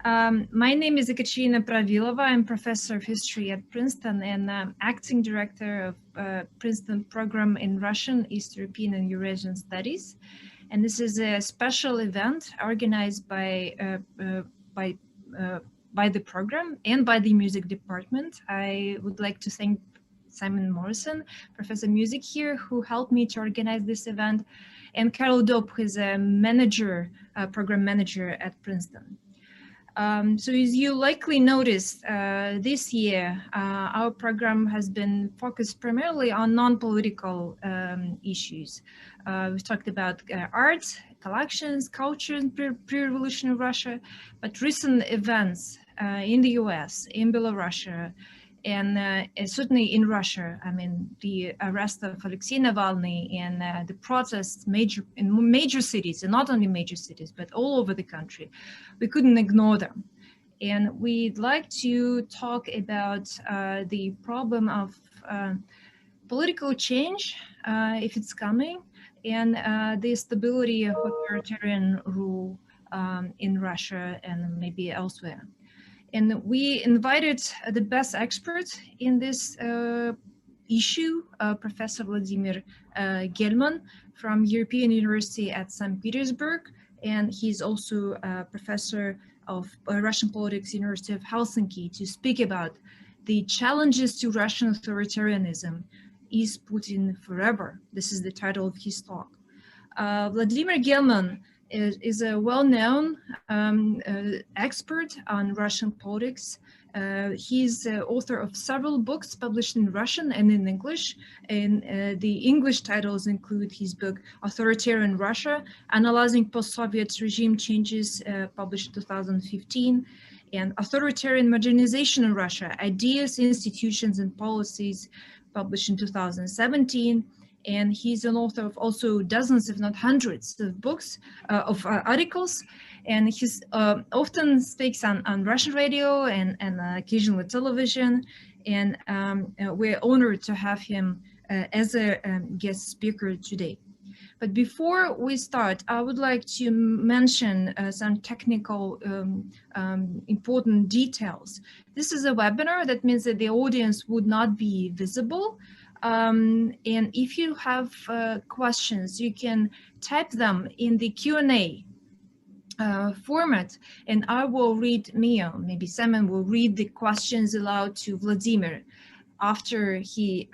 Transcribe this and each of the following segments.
My name is Ekaterina Pravilova. I'm professor of history at Princeton and acting director of Princeton program in Russian, East European and Eurasian Studies. And this is a special event organized by the program and by the music department. I would like to thank Simon Morrison, Professor Music here, who helped me to organize this event, and Carol Dope, who is a manager, program manager at Princeton. So as you likely noticed, this year, our program has been focused primarily on non-political issues. We've talked about art, collections, culture in pre-revolutionary Russia, but recent events in the US, in Belarus, and certainly in Russia, I mean, the arrest of Alexei Navalny and the protests in major cities, and not only major cities, but all over the country, we couldn't ignore them. And we'd like to talk about the problem of political change, if it's coming, and the stability of authoritarian rule in Russia and maybe elsewhere. And we invited the best experts in this issue, Professor Vladimir Gelman from European University at St. Petersburg, and he's also a professor of Russian Politics University of Helsinki, to speak about the challenges to Russian authoritarianism. Is Putin forever? This is the title of his talk. Vladimir Gelman is a well-known expert on Russian politics. He's the author of several books published in Russian and in English. And the English titles include his book, Authoritarian Russia, Analyzing Post-Soviet Regime Changes, published in 2015, and Authoritarian Modernization in Russia, Ideas, Institutions, and Policies, published in 2017. And he's an author of also dozens, if not hundreds, of books, of articles. And he often speaks on Russian radio and occasionally television. And we're honored to have him as a guest speaker today. But before we start, I would like to mention some technical important details. This is a webinar. That means that the audience would not be visible. And if you have questions, you can type them in the Q&A format, and I will read, maybe Simon will read the questions aloud to Vladimir after he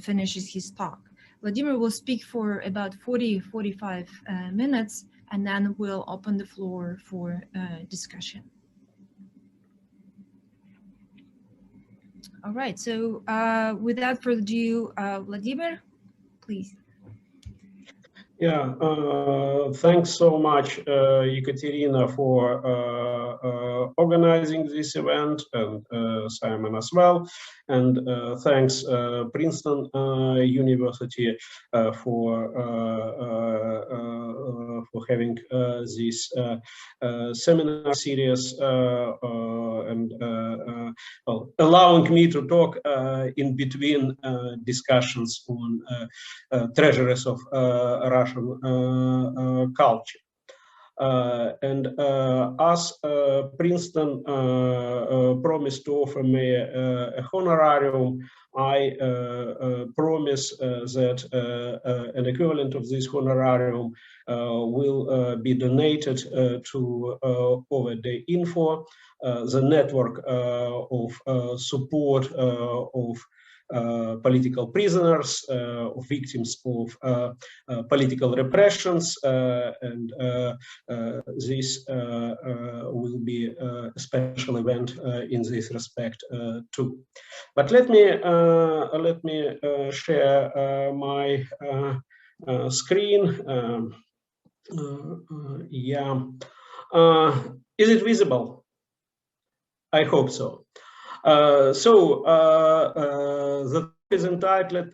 finishes his talk. Vladimir will speak for about 40-45 minutes, and then we'll open the floor for discussion. All right, so without further ado, Vladimir, please. Yeah, thanks so much, Ekaterina, for organizing this event, and Simon as well. And thanks, Princeton University, for having this seminar series and well, allowing me to talk in between discussions on treasures of Russian culture. And as Princeton promised to offer me a honorarium, I promise that an equivalent of this honorarium will be donated to OVD Info, the network of support of political prisoners, victims of political repressions, and this will be a special event in this respect too. But let me share my screen. Yeah, is it visible? I hope so. The talk is entitled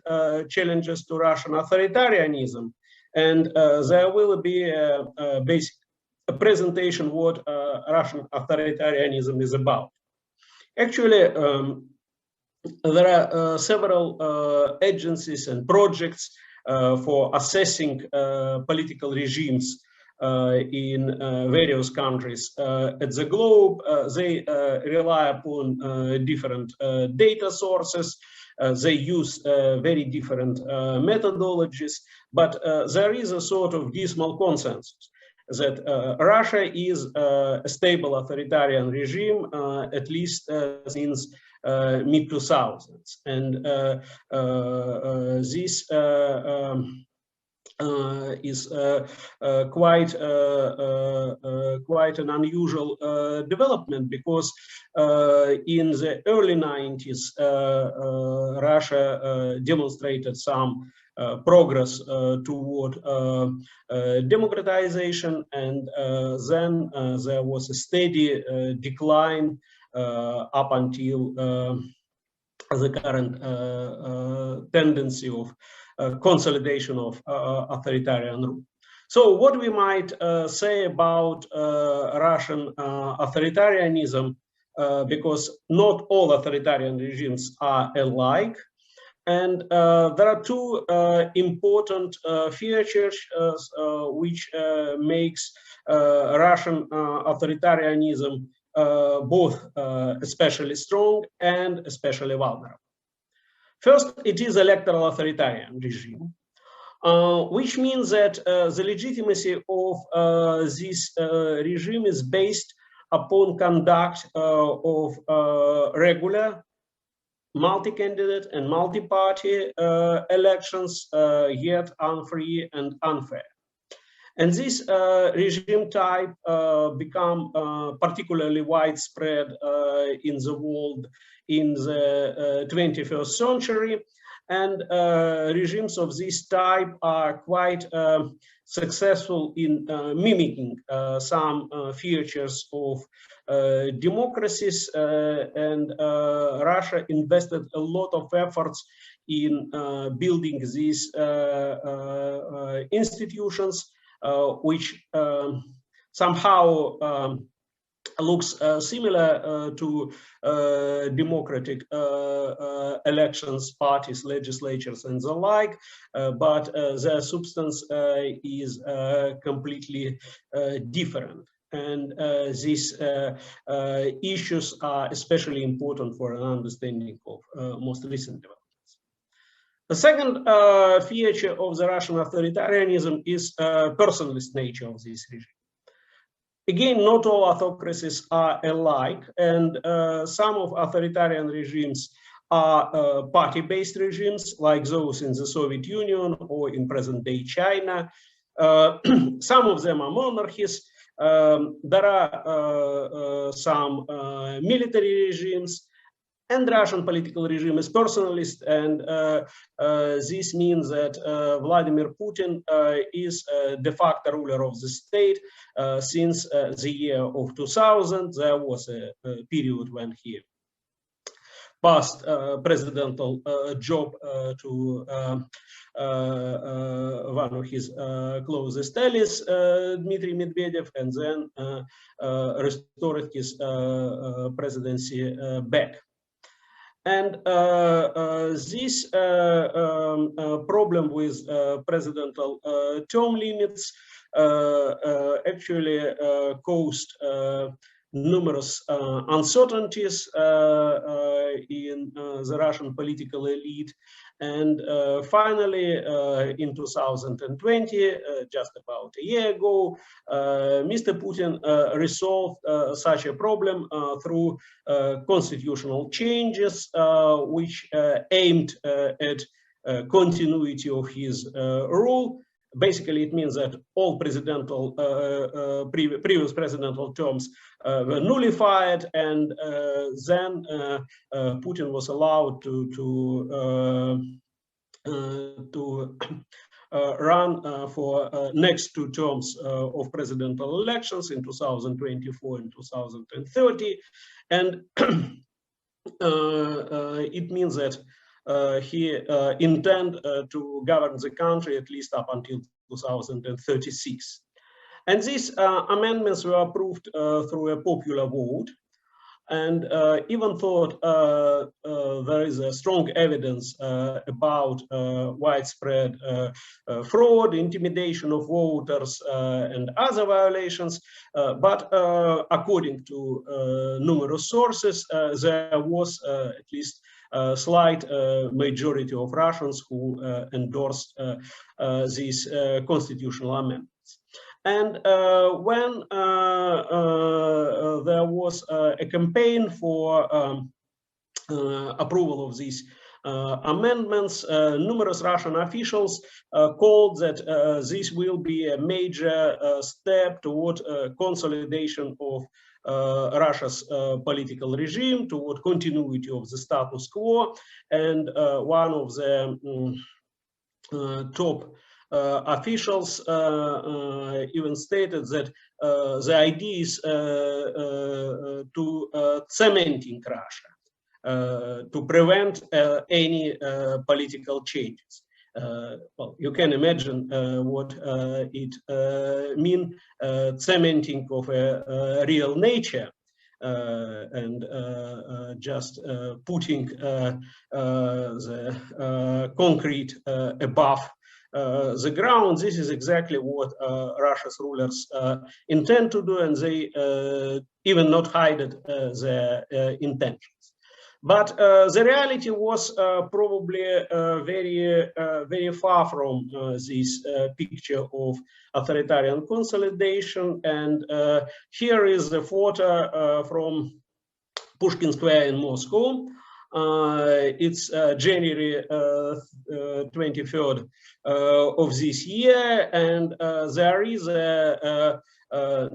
Challenges to Russian Authoritarianism, and there will be a basic presentation what Russian authoritarianism is about. Actually, there are several agencies and projects for assessing political regimes in various countries at the globe. They rely upon different data sources. They use very different methodologies, but there is a sort of dismal consensus that Russia is a stable authoritarian regime, at least since mid-2000s. And this is quite an unusual development, because in the early 90s, Russia demonstrated some progress toward democratization, and then there was a steady decline up until the current tendency of consolidation of authoritarian rule. So what we might say about Russian authoritarianism, because not all authoritarian regimes are alike, and there are two important features which makes Russian authoritarianism both especially strong and especially vulnerable. First, it is electoral authoritarian regime, which means that the legitimacy of this regime is based upon conduct of regular multi-candidate and multi-party elections, yet unfree and unfair. And this regime type become particularly widespread in the world in the 21st century. And regimes of this type are quite successful in mimicking some features of democracies. And Russia invested a lot of efforts in building these institutions, which somehow looks similar to democratic elections, parties, legislatures, and the like, but their substance is completely different. And these issues are especially important for an understanding of most recent developments. The second feature of the Russian authoritarianism is personalist nature of this regime. Again, not all autocracies are alike, and some of authoritarian regimes are party-based regimes, like those in the Soviet Union or in present-day China. Some of them are monarchies. There are some military regimes, and the Russian political regime is personalist, and this means that Vladimir Putin is de facto ruler of the state since the year of 2000. There was a period when he passed presidential job to one of his closest allies, Dmitry Medvedev, and then restored his presidency back. And this problem with presidential term limits actually caused numerous uncertainties in the Russian political elite. And finally, in 2020, just about a year ago, Mr. Putin resolved such a problem through constitutional changes, which aimed at continuity of his rule. Basically, it means that all presidential, previous presidential terms were nullified, and then Putin was allowed to run for next two terms of presidential elections in 2024 and 2030, and it means that he intends to govern the country at least up until 2036. And these amendments were approved through a popular vote. and even thought there is a strong evidence about widespread fraud, intimidation of voters, and other violations. But according to numerous sources, there was at least a slight majority of Russians who endorsed these constitutional amendments. And when there was a campaign for approval of these amendments, numerous Russian officials called that this will be a major step toward consolidation of Russia's political regime, toward continuity of the status quo. And one of the top officials even stated that the idea is to cementing Russia, to prevent any political changes. Well, you can imagine what it means, cementing of a real nature. And just putting the concrete above the ground. This is exactly what Russia's rulers intend to do, and they even not hide their intentions. But the reality was probably very far from this picture of authoritarian consolidation. And here is the photo from Pushkin Square in Moscow. It's January 23rd of this year, and there is a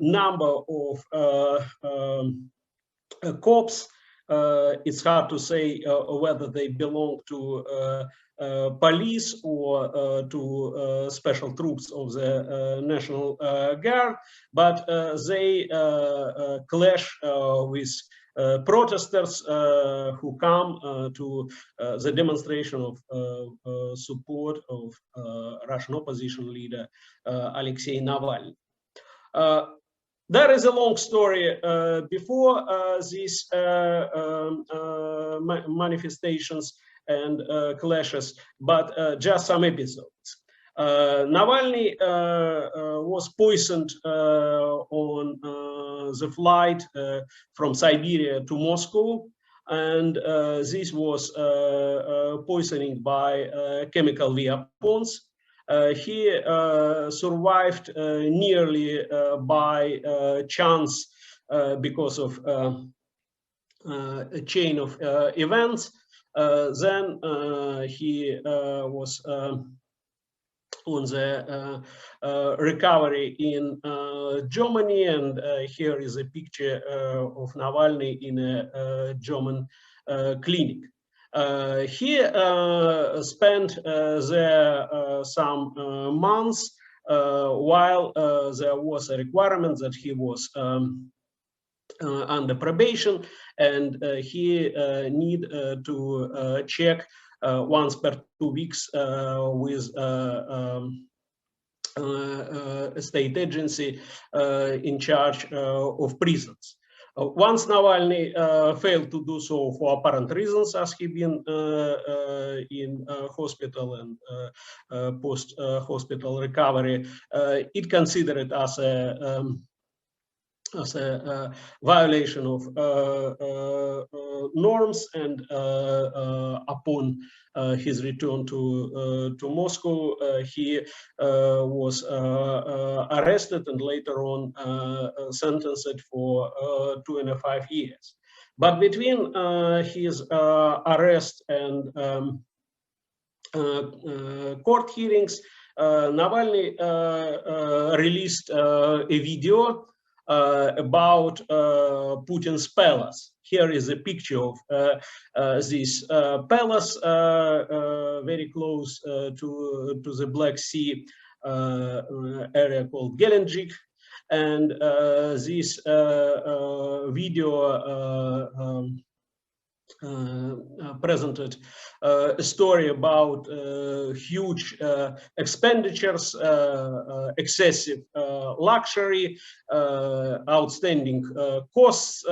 number of cops. It's hard to say whether they belong to police or to special troops of the National Guard, but they clash with protesters who come to the demonstration of support of Russian opposition leader Alexei Navalny. There is a long story before these manifestations and clashes, but just some episodes. Navalny was poisoned on the flight from Siberia to Moscow, and this was poisoning by chemical weapons. He survived nearly by chance because of a chain of events. Then he was on the recovery in Germany, and here is a picture of Navalny in a German clinic. He spent there some months while there was a requirement that he was under probation, and he need to check once per 2 weeks with a state agency in charge of prisons. Once Navalny failed to do so for apparent reasons, as he been in hospital and post-hospital recovery, it considered as a violation of norms, and upon his return to Moscow, he was arrested and later on sentenced for 2.5 years. But between his arrest and court hearings, Navalny released a video about Putin's palace. Here is a picture of this palace very close to the Black Sea area called Gelendzhik. And this video presented a story about huge expenditures, excessive luxury, outstanding costs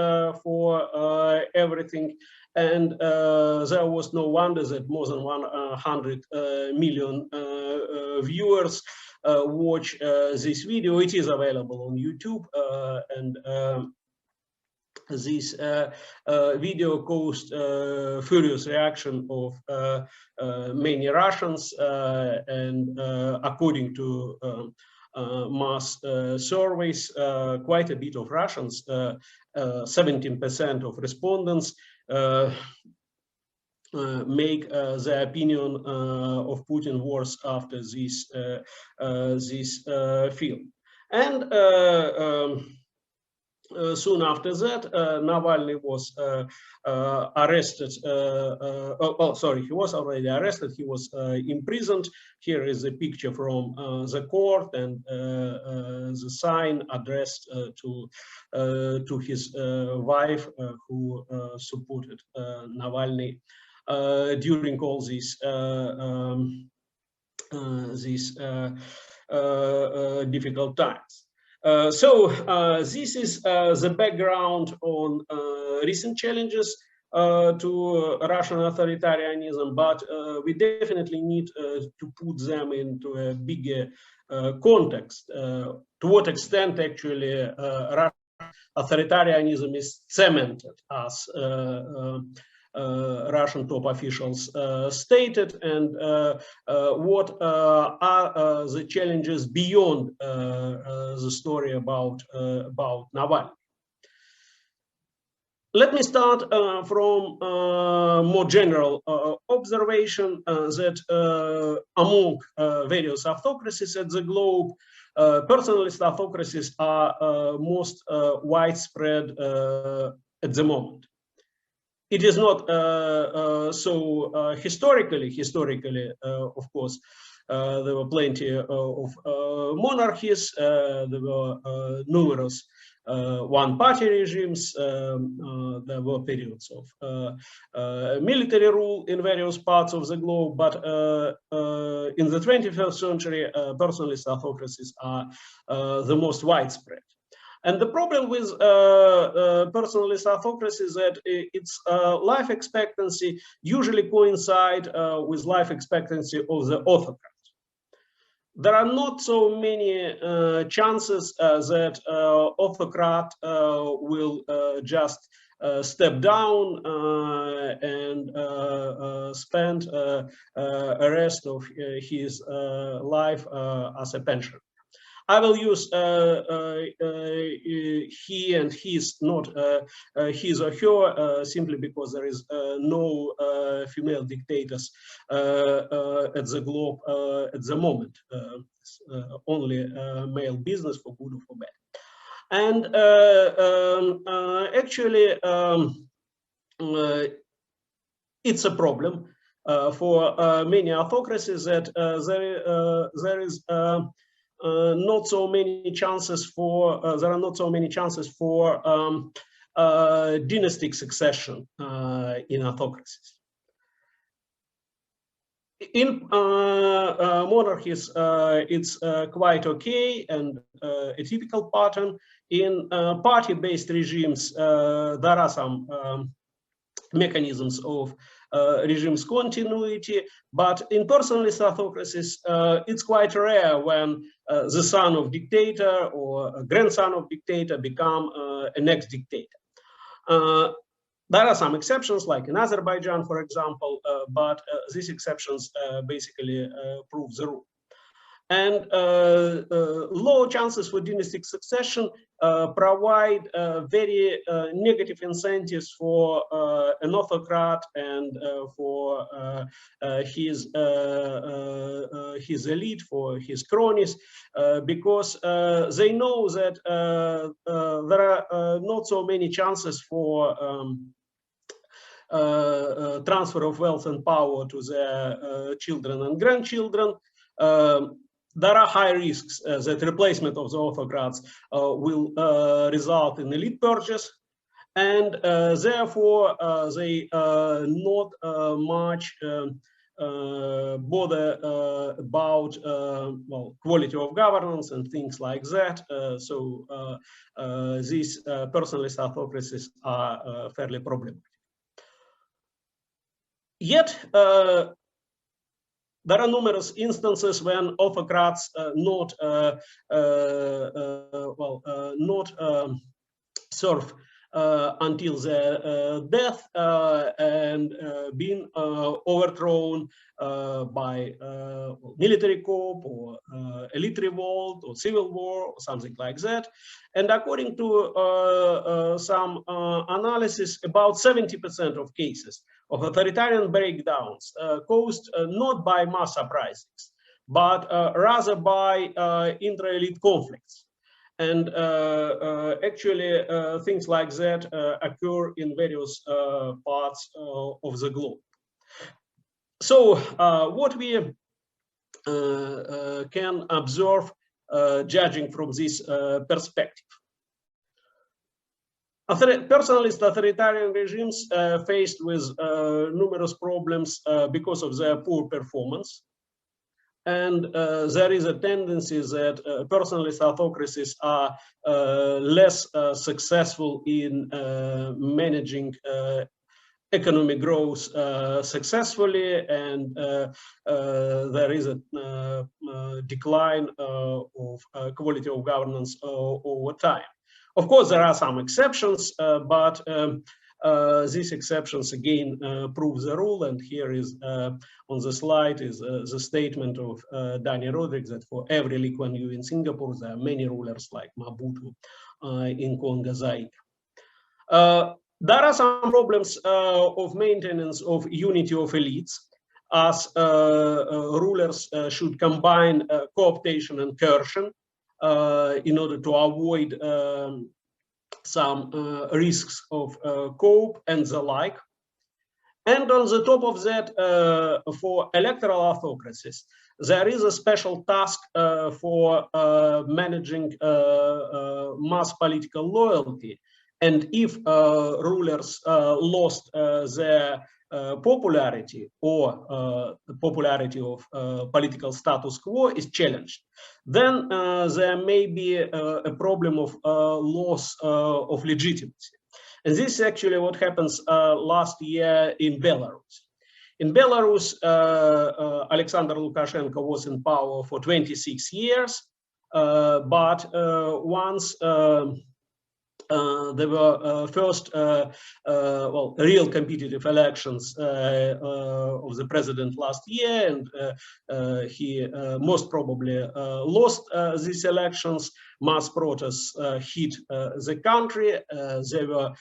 for everything. And there was no wonder that more than 100 million viewers watch this video. It is available on YouTube, and this video caused furious reaction of many Russians, and according to mass surveys, quite a bit of Russians, 17% of respondents, make the opinion of Putin worse after this film. And soon after that, Navalny was arrested. He was already arrested. He was imprisoned. Here is a picture from the court, and the sign addressed to his wife, who supported Navalny during all these difficult times. This is the background on recent challenges to Russian authoritarianism, but we definitely need to put them into a bigger context. To what extent actually Russian authoritarianism is cemented, as Russian top officials stated, and what are the challenges beyond the story about Navalny. Let me start from more general observation that among various autocracies at the globe, personalist autocracies are most widespread at the moment. It is not so historically, of course, there were plenty of monarchies, there were numerous one-party regimes, there were periods of military rule in various parts of the globe, but in the 21st century, personalist autocracies are the most widespread. And the problem with personalist autocracy is that its life expectancy usually coincides with life expectancy of the autocrat. There are not so many chances that autocrat will just step down and spend the rest of his life as a pensioner. I will use he and his, not his or her, simply because there is no female dictators at the globe at the moment. Only male business, for good or for bad. And actually, it's a problem for many autocracies that there is not so many chances for there are not so many chances for dynastic succession in autocracies. In monarchies, it's quite okay and a typical pattern. In party-based regimes, there are some mechanisms of regime's continuity, but in personalist autocracies, it's quite rare when the son of dictator or a grandson of dictator become a next dictator. There are some exceptions, like in Azerbaijan, for example, but these exceptions basically prove the rule. And low chances for dynastic succession provide very negative incentives for an autocrat and for his elite, for his cronies, because they know that there are not so many chances for transfer of wealth and power to their children and grandchildren. There are high risks that replacement of the autocrats will result in elite purchase, and therefore they not much bother about well, quality of governance and things like that. So these personalist autocracies are fairly problematic. Yet there are numerous instances when autocrats not serve until their death and been overthrown by military coup or elite revolt or civil war or something like that. And according to some analysis, about 70% of cases of authoritarian breakdowns caused not by mass uprisings, but rather by intra-elite conflicts. And actually, things like that occur in various parts of the globe. So what we can observe, judging from this perspective. Personalist authoritarian regimes faced with numerous problems because of their poor performance. And there is a tendency that personalist autocracies are less successful in managing economic growth successfully, and there is a decline of quality of governance over time. Of course, there are some exceptions, but these exceptions again prove the rule. And here is on the slide is the statement of Dani Rodrigues that for every Lee Kuan Yew in Singapore, there are many rulers like Mobutu in Congo Zaire. There are some problems of maintenance of unity of elites, as rulers should combine co-optation and coercion in order to avoid some risks of coup and the like. And on the top of that, for electoral autocracies, there is a special task for managing mass political loyalty. And if rulers lost their popularity, or the popularity of political status quo is challenged, then there may be a problem of loss of legitimacy. And this is actually what happens last year in Belarus. In Belarus, Alexander Lukashenko was in power for 26 years, but once there were first well, real competitive elections of the president last year, and he most probably lost these elections. Mass protests hit the country. They were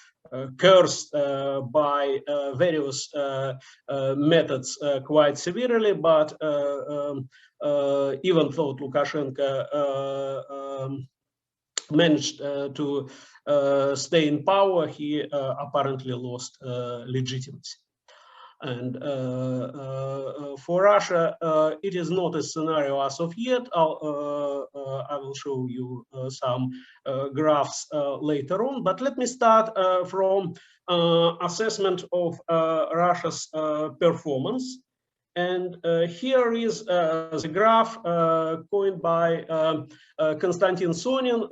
cursed by various methods quite severely, but even though Lukashenko managed to stay in power, he apparently lost legitimacy. And for Russia, it is not a scenario as of yet. I will show you some graphs later on, but let me start from assessment of Russia's performance. And here is the graph coined by Konstantin Sonin,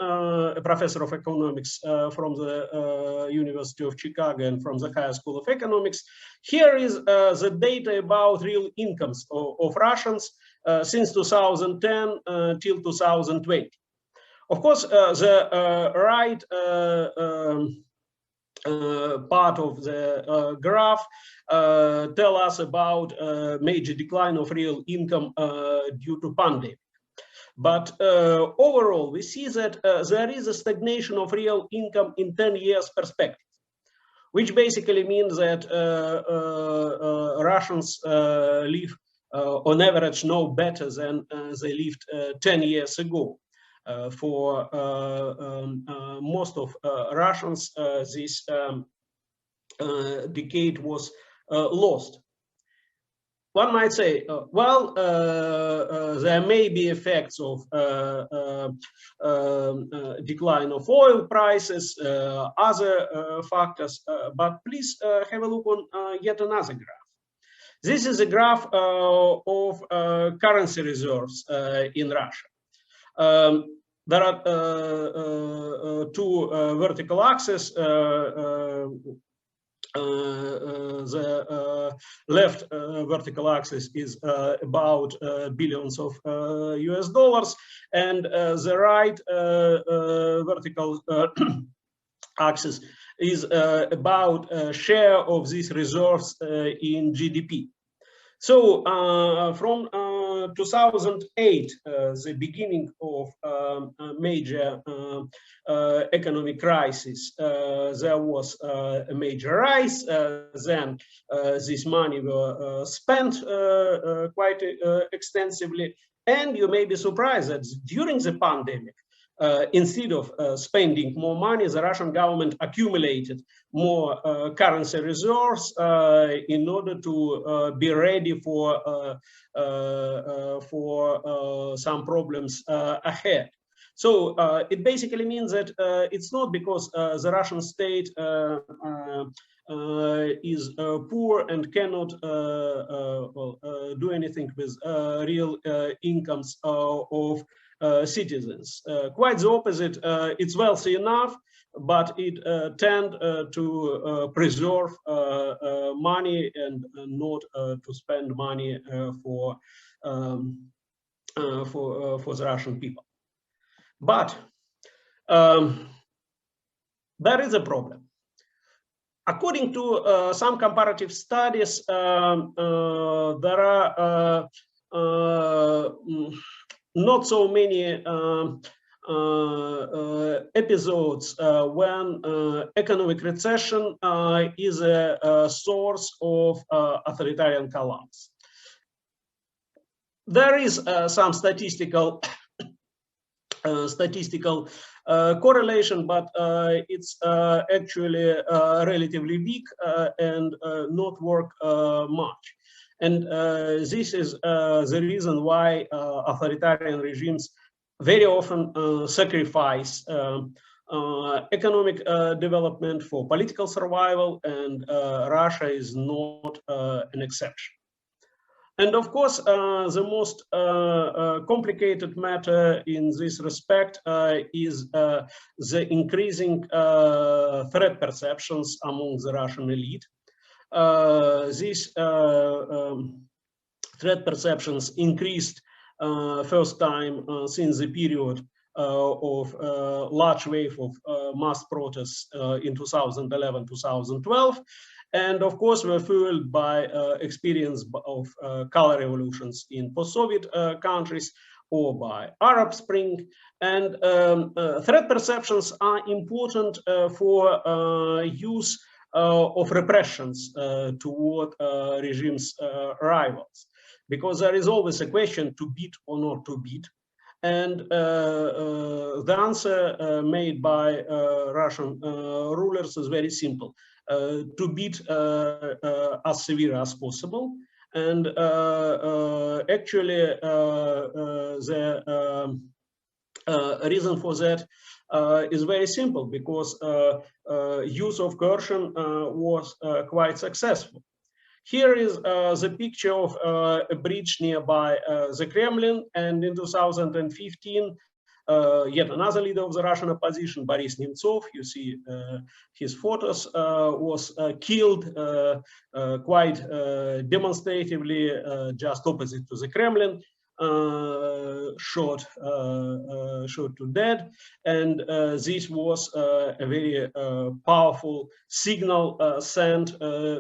a professor of economics from the University of Chicago and from the Higher School of Economics. Here is the data about real incomes of Russians since 2010 till 2020. Of course, the right part of the graph tell us about major decline of real income due to pandemic. But overall, we see that there is a stagnation of real income in 10 years perspective, which basically means that Russians live on average no better than they lived 10 years ago. For most of Russians, this decade was lost. one might say, well, there may be effects of decline of oil prices, other factors, but please have a look on yet another graph. This is a graph of currency reserves in Russia. There are two vertical axes. The left vertical axis is about billions of US dollars, and the right vertical axis is about share of these reserves in GDP. So from 2008, the beginning of a major economic crisis, there was a major rise. Then this money were spent quite extensively. And you may be surprised that during the pandemic, instead of spending more money, the Russian government accumulated more currency reserves in order to be ready for some problems ahead. So it basically means that it's not because the Russian state is poor and cannot do anything with real incomes of citizens. Quite the opposite. It's wealthy enough, but it tend to preserve money and not to spend money for the Russian people. But there is a problem. According to some comparative studies, there are not so many episodes when economic recession is a source of authoritarian collapse. There is some statistical correlation, but it's actually relatively weak and not work much. And this is the reason why authoritarian regimes very often sacrifice economic development for political survival, and Russia is not an exception. And of course, the most complicated matter in this respect is the increasing threat perceptions among the Russian elite. These threat perceptions increased first time since the period of large wave of mass protests in 2011-2012. And of course, were fueled by experience of color revolutions in post-Soviet countries or by Arab Spring. And threat perceptions are important for use of repressions toward regime's rivals, because there is always a question to beat or not to beat. And the answer made by Russian rulers is very simple. To beat as severe as possible. And actually, the reason for that is very simple, because use of coercion was quite successful. Here is the picture of a bridge nearby the Kremlin, and in 2015, yet another leader of the Russian opposition, Boris Nintzoff, you see his photos, was killed quite demonstratively just opposite to the Kremlin, shot to death. And this was a very powerful signal sent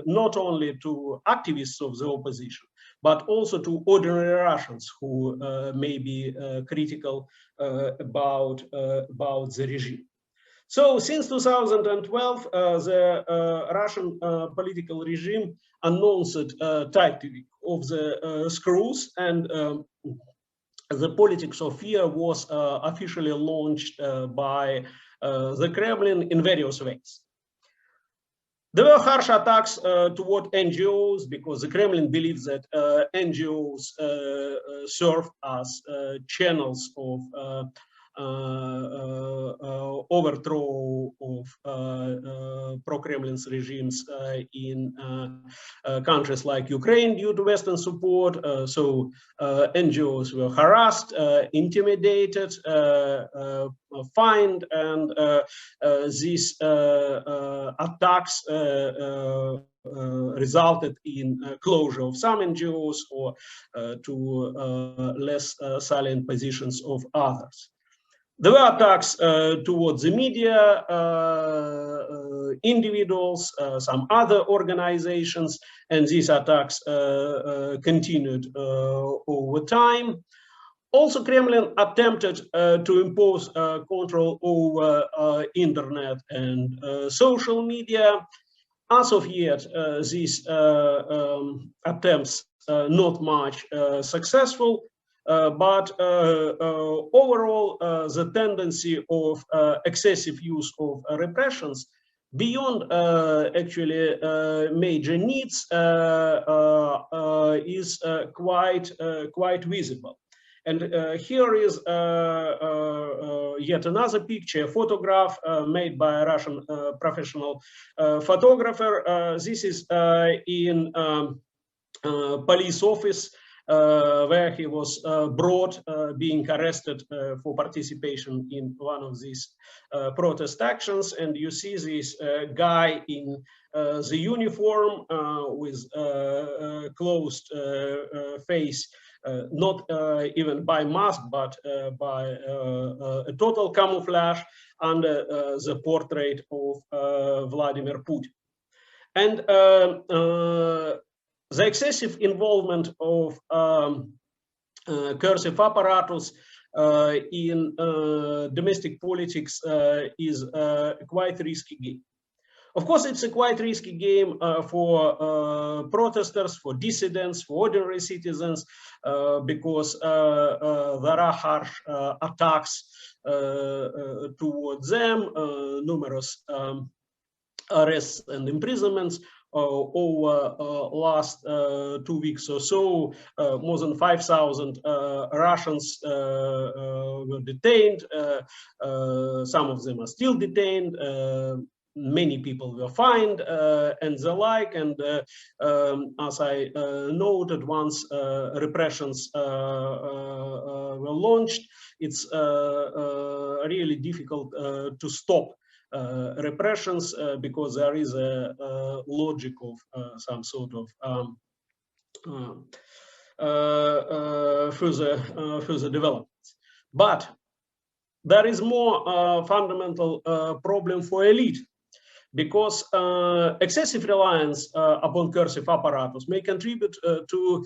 not only to activists of the opposition, but also to ordinary Russians who may be critical about the regime. So since 2012, the Russian political regime announced tightening of the screws, and the politics of fear was officially launched by the Kremlin in various ways. There were harsh attacks toward NGOs because the Kremlin believes that NGOs serve as channels of overthrow of pro-Kremlin's regimes in countries like Ukraine due to Western support. So NGOs were harassed, intimidated, fined, and these attacks resulted in closure of some NGOs or to less salient positions of others. There were attacks towards the media, individuals, some other organizations, and these attacks continued over time. Also, Kremlin attempted to impose control over internet and social media. As of yet, these attempts not much successful. But overall, the tendency of excessive use of repressions beyond actually major needs is quite visible. And here is yet another picture, a photograph made by a Russian professional photographer. This is in police office where he was brought, being arrested for participation in one of these protest actions. And you see this guy in the uniform with closed face, not even by mask, but by a total camouflage under the portrait of Vladimir Putin. And the excessive involvement of cursive apparatus in domestic politics is a quite risky game. Of course, it's a quite risky game for protesters, for dissidents, for ordinary citizens, because there are harsh attacks towards them, numerous arrests and imprisonments. Over last 2 weeks or so, more than 5,000 Russians were detained. Some of them are still detained. Many people were fined and the like. And as I noted, once repressions were launched, it's really difficult to stop repressions because there is a logic of some sort of further developments. But there is more fundamental problem for elite, because excessive reliance upon cursive apparatus may contribute to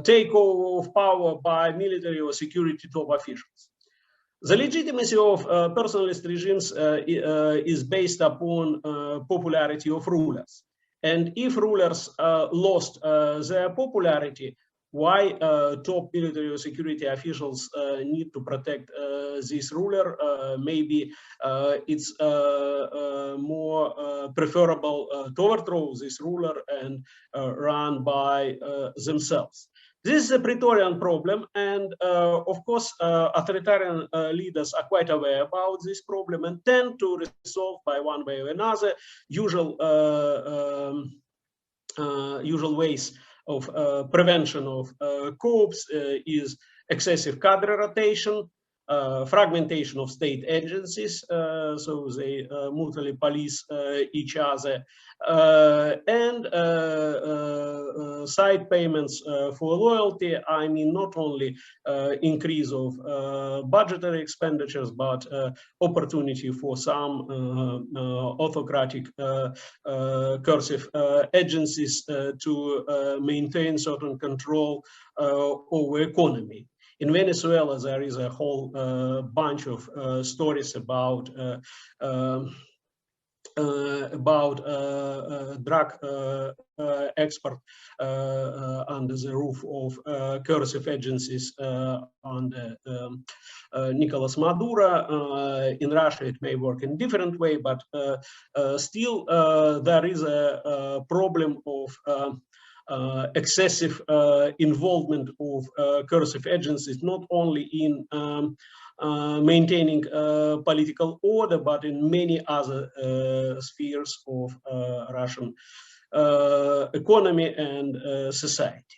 takeover of power by military or security top officials. The legitimacy of personalist regimes is based upon popularity of rulers. And if rulers lost their popularity, why top military or security officials need to protect this ruler? Maybe it's more preferable to overthrow this ruler and run by themselves. This is a Praetorian problem, and of course, authoritarian leaders are quite aware about this problem and tend to resolve by one way or another. Usual ways of prevention of coups is excessive cadre rotation, fragmentation of state agencies, so they mutually police each other, and side payments for loyalty. I mean, not only increase of budgetary expenditures, but opportunity for some autocratic cursive agencies to maintain certain control over economy. In Venezuela, there is a whole bunch of stories about about drug export under the roof of coercive agencies under Nicolas Maduro. In Russia, it may work in a different way, but still there is a problem of excessive involvement of coercive agencies, not only in maintaining political order, but in many other spheres of Russian economy and society.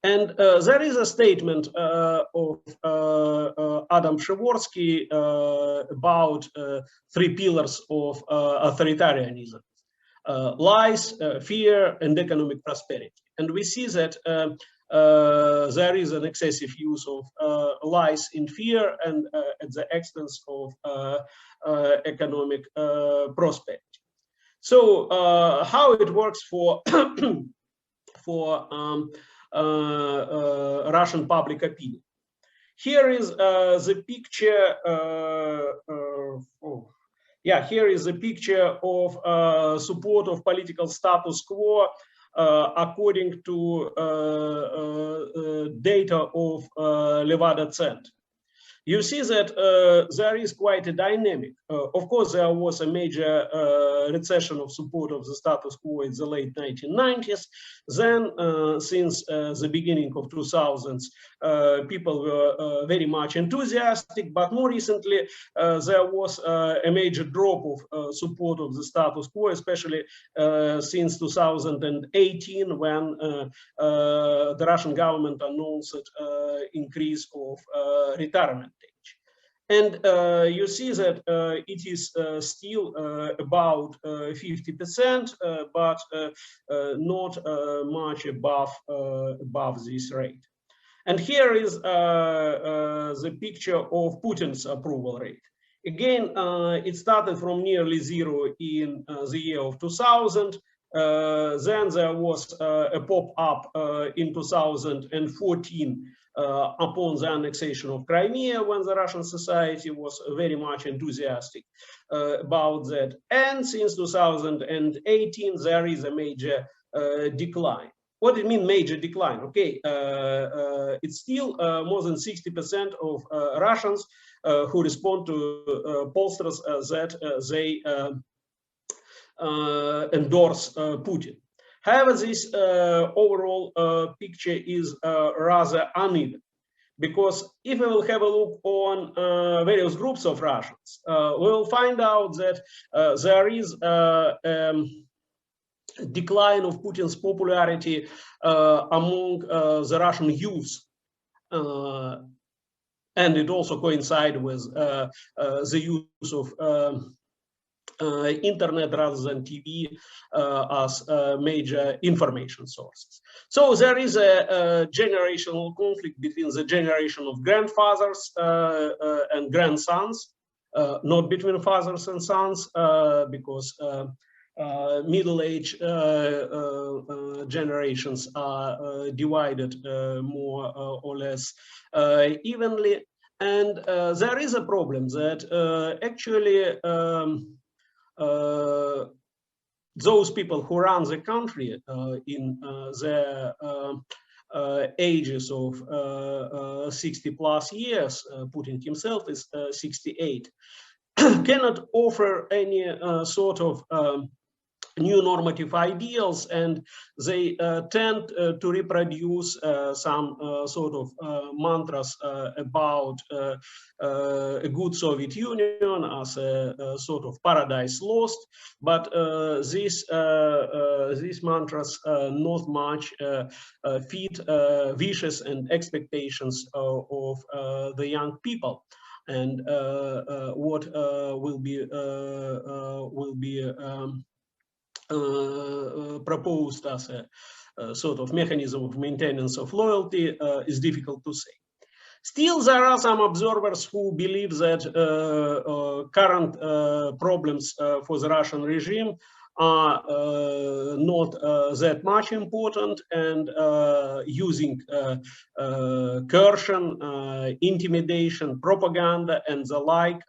And there is a statement of Adam Przeworski about three pillars of authoritarianism: lies, fear, and economic prosperity. And we see that there is an excessive use of lies in fear and at the expense of economic prosperity. So how it works for Russian public opinion? Here is the picture. Here is a picture of support of political status quo according to data of Levada Center. You see that there is quite a dynamic. Of course, there was a major recession of support of the status quo in the late 1990s. Then, since the beginning of 2000s, people were very much enthusiastic, but more recently, there was a major drop of support of the status quo, especially since 2018, when the Russian government announced increase of retirement age. And you see that it is still about 50%, but not much above this rate. And here is the picture of Putin's approval rate. Again, it started from nearly zero in the year of 2000. Then there was a pop-up in 2014 upon the annexation of Crimea, when the Russian society was very much enthusiastic about that. And since 2018, there is a major decline. What do you mean major decline? Okay, it's still more than 60% of Russians who respond to pollsters that they endorse Putin. However, this overall picture is rather uneven, because if we will have a look on various groups of Russians, we will find out that there is decline of Putin's popularity among the Russian youth. And it also coincides with the use of internet rather than TV as major information sources. So there is a generational conflict between the generation of grandfathers and grandsons, not between fathers and sons, because middle-aged generations are divided more or less evenly. And there is a problem that actually those people who run the country in their ages of 60 plus years, Putin himself is 68, cannot offer any sort of new normative ideals, and they tend to reproduce some sort of mantras about a good Soviet Union as a sort of paradise lost. But these mantras not much feed wishes and expectations of the young people. And what will be proposed as a sort of mechanism of maintenance of loyalty is difficult to say. Still, there are some observers who believe that current problems for the Russian regime are not that much important, and using coercion, intimidation, propaganda, and the like,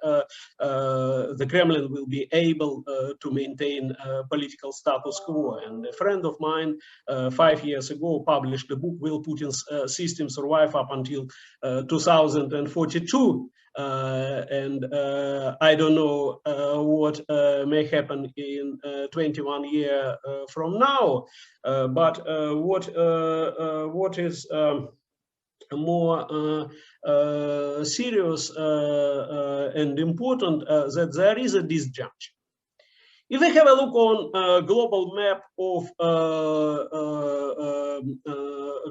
the Kremlin will be able to maintain political status quo. And a friend of mine 5 years ago published a book, Will Putin's System Survive Up Until 2042? And I don't know what may happen in 21 years from now, but what is more serious and important, that there is a disjunction. If we have a look on a global map of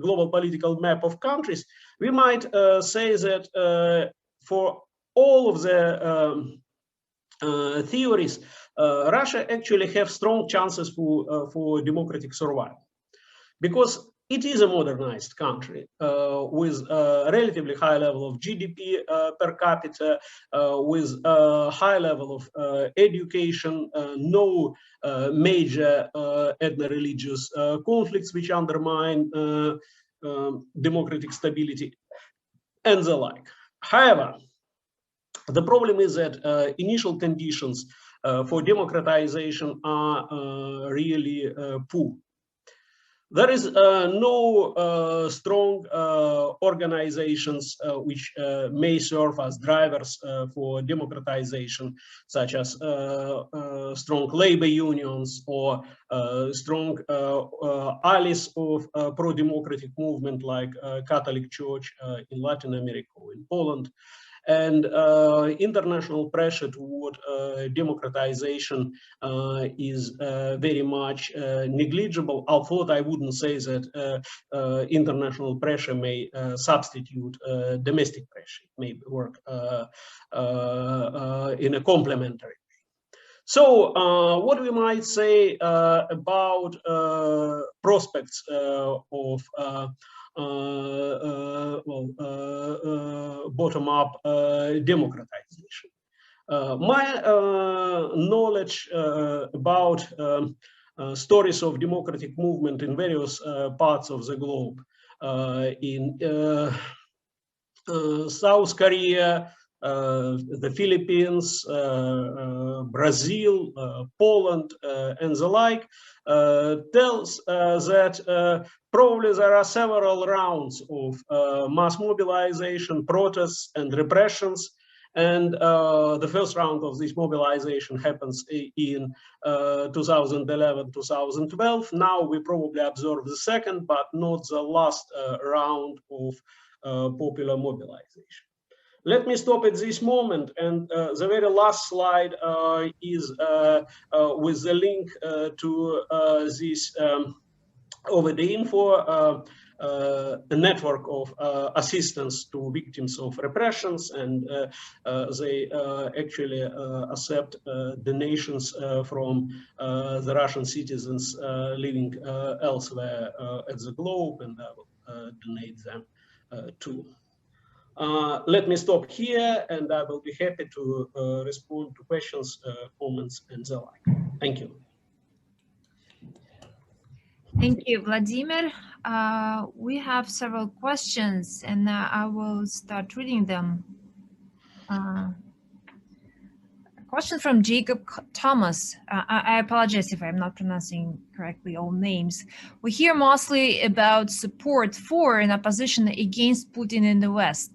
global political map of countries, we might say that for all of the theories, Russia actually have strong chances for democratic survival, because it is a modernized country with a relatively high level of GDP per capita, with a high level of education, no major ethno-religious conflicts which undermine democratic stability, and the like. However, the problem is that initial conditions for democratization are really poor. There is no strong organizations which may serve as drivers for democratization, such as strong labor unions or strong allies of pro-democratic movement like Catholic Church in Latin America or in Poland. And international pressure toward democratization is very much negligible, although I wouldn't say that international pressure may substitute domestic pressure. It may work in a complementary way. So what we might say about prospects of bottom-up democratization. My knowledge about stories of democratic movement in various parts of the globe, in South Korea, the Philippines, Brazil, Poland, and the like, tells that probably there are several rounds of mass mobilization, protests, and repressions. And the first round of this mobilization happens in 2011, 2012. Now we probably observe the second, but not the last round of popular mobilization. Let me stop at this moment, and the very last slide is with the link to this over the info, a network of assistance to victims of repressions, and they actually accept donations from the Russian citizens living elsewhere at the globe, and I will donate them too. Let me stop here, and I will be happy to respond to questions, comments, and the like. Thank you. Thank you, Vladimir. We have several questions, and I will start reading them. A question from Jacob Thomas. I apologize if I'm not pronouncing correctly all names. We hear mostly about support for and opposition against Putin in the West.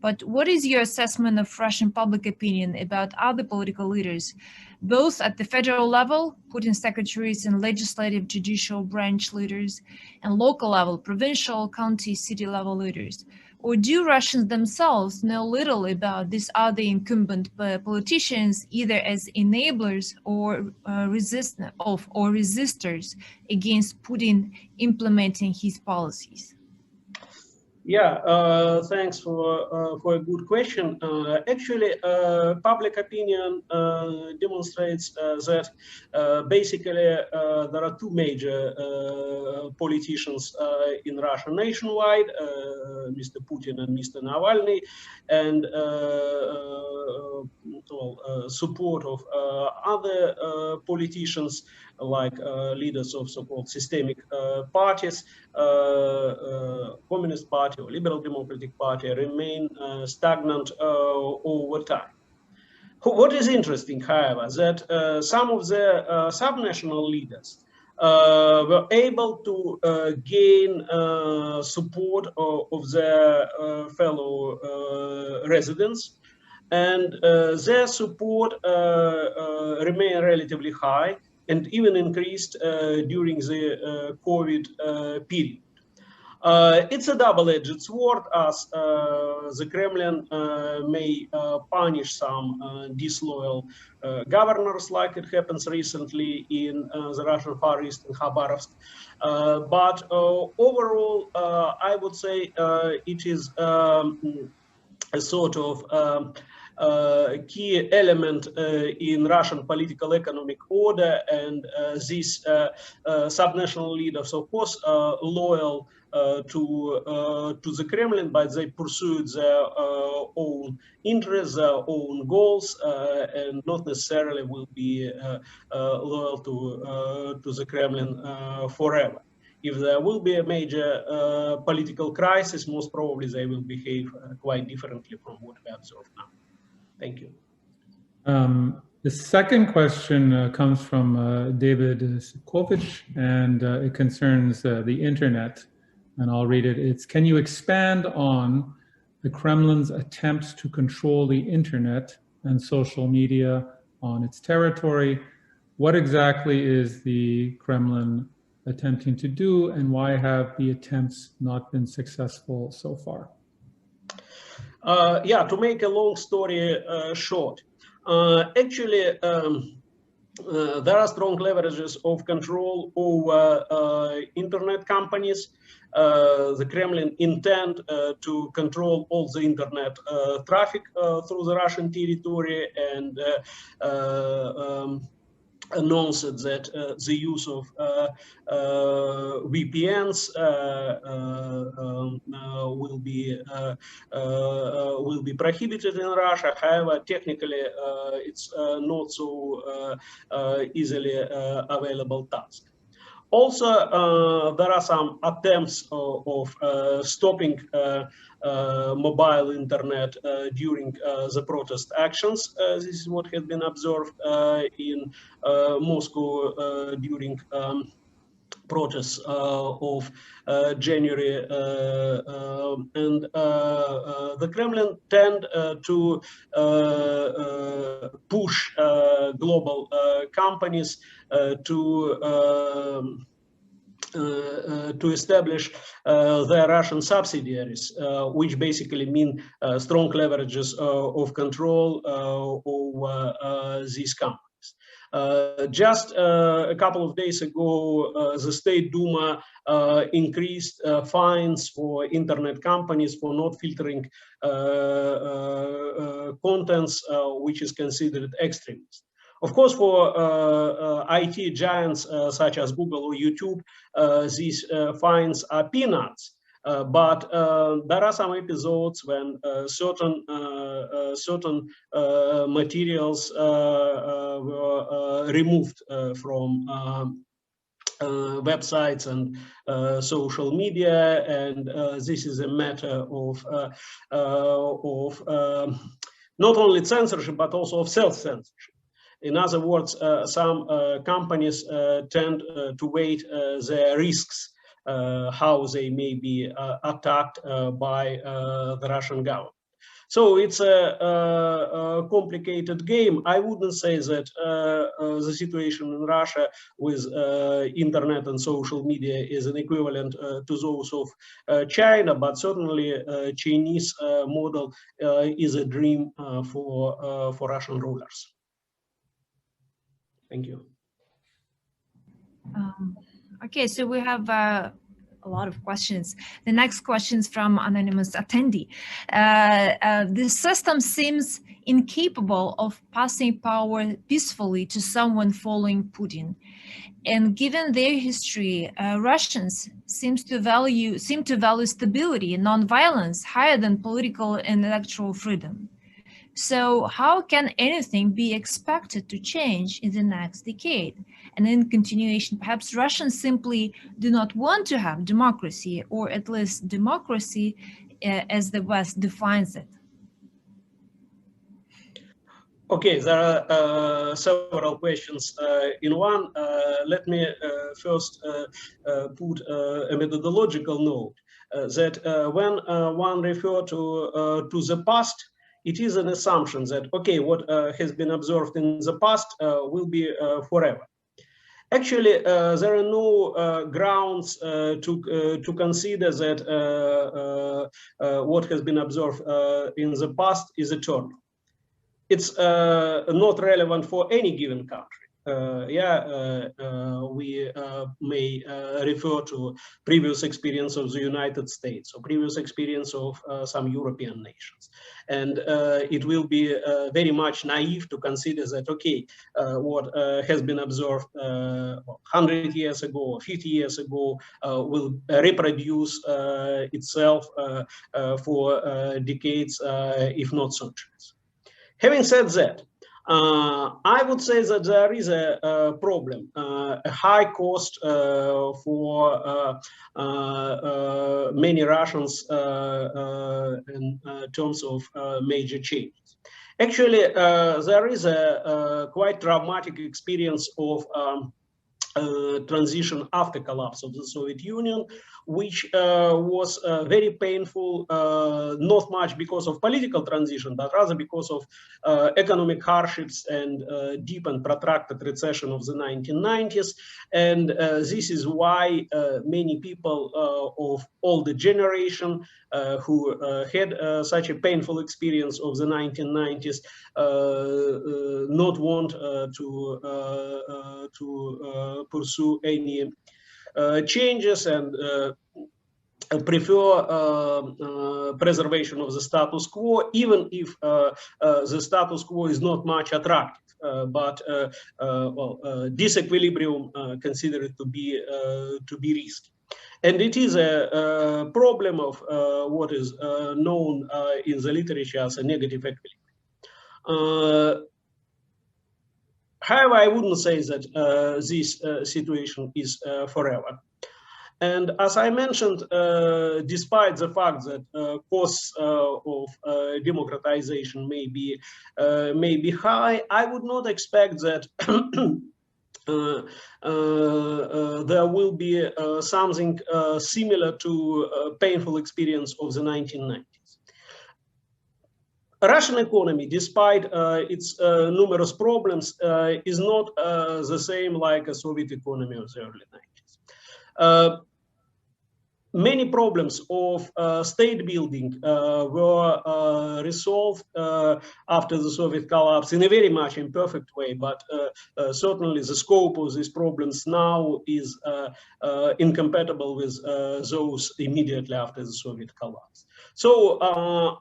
But what is your assessment of Russian public opinion about other political leaders, both at the federal level, Putin secretaries and legislative judicial branch leaders, and local level, provincial, county, city level leaders? Or do Russians themselves know little about these other incumbent politicians, either as enablers or resistors against Putin implementing his policies? Yeah, thanks for a good question. Actually, public opinion demonstrates that basically there are two major politicians in Russia nationwide, Mr. Putin and Mr. Navalny, and support of other politicians like leaders of so-called systemic parties, Communist Party or Liberal Democratic Party, remain stagnant over time. What is interesting, however, that some of the subnational leaders were able to gain support of their fellow residents, and their support remained relatively high and even increased during the COVID period. It's a double-edged sword, as the Kremlin may punish some disloyal governors, like it happens recently in the Russian Far East in Khabarovsk. But overall, I would say it is a sort of key element in Russian political economic order, and these subnational leaders, of course, loyal to the Kremlin, but they pursued their own interests, their own goals, and not necessarily will be loyal to the Kremlin forever. If there will be a major political crisis, most probably they will behave quite differently from what we observe now. Thank you. The second question comes from David Sikovich, and it concerns the internet. And I'll read it. It's, can you expand on the Kremlin's attempts to control the internet and social media on its territory? What exactly is the Kremlin attempting to do, and why have the attempts not been successful so far? Yeah, to make a long story short, actually, there are strong leverages of control over internet companies. The Kremlin intend to control all the internet traffic through the Russian territory, and announced that the use of VPNs will be prohibited in Russia. However, technically, it's not so easily available task. Also, there are some attempts of stopping mobile internet during the protest actions. This is what has been observed in Moscow during protests of January, and the Kremlin tend to push global companies to establish their Russian subsidiaries, which basically mean strong leverages of control over these companies. Just a couple of days ago, the State Duma increased fines for internet companies for not filtering contents which is considered extremist. Of course, for IT giants such as Google or YouTube, these fines are peanuts. But there are some episodes when certain materials were removed from websites and social media, and this is a matter of not only censorship but also of self-censorship. In other words, some companies tend to weigh their risks, how they may be attacked by the Russian government. So it's a complicated game. I wouldn't say that the situation in Russia with internet and social media is an equivalent to those of China, but certainly Chinese model is a dream for Russian rulers. Thank you. Okay, so we have a lot of questions. The next question is from anonymous attendee. The system seems incapable of passing power peacefully to someone following Putin. And given their history, Russians seem to value stability and non-violence higher than political and electoral freedom. So how can anything be expected to change in the next decade? And in continuation, perhaps Russians simply do not want to have democracy, or at least democracy as the West defines it. Okay, there are several questions in one. Let me first put a methodological note that when one refers to the past, it is an assumption that, okay, what has been observed in the past will be forever. Actually, there are no grounds to consider that what has been observed in the past is eternal. It's not relevant for any given country. We may refer to previous experience of the United States or previous experience of some European nations. And it will be very much naive to consider that, okay, what has been observed 100 years ago or 50 years ago will reproduce itself for decades, if not centuries. Having said that, I would say that there is a problem, a high cost for many Russians in terms of major changes. Actually, there is a quite dramatic experience of transition after collapse of the Soviet Union, which was very painful, not much because of political transition, but rather because of economic hardships and deep and protracted recession of the 1990s. And this is why many people of older generation who had such a painful experience of the 1990s not want to pursue any changes and prefer preservation of the status quo, even if the status quo is not much attractive. But disequilibrium considered to be risky. And it is a problem of what is known in the literature as a negative equilibrium. However, I wouldn't say that this situation is forever. And as I mentioned, despite the fact that costs of democratization may be high, I would not expect that there will be something similar to painful experience of the 1990s. Russian economy, despite its numerous problems, is not the same like a Soviet economy of the early 90s. Many problems of state building were resolved after the Soviet collapse in a very much imperfect way, but certainly the scope of these problems now is incompatible with those immediately after the Soviet collapse. So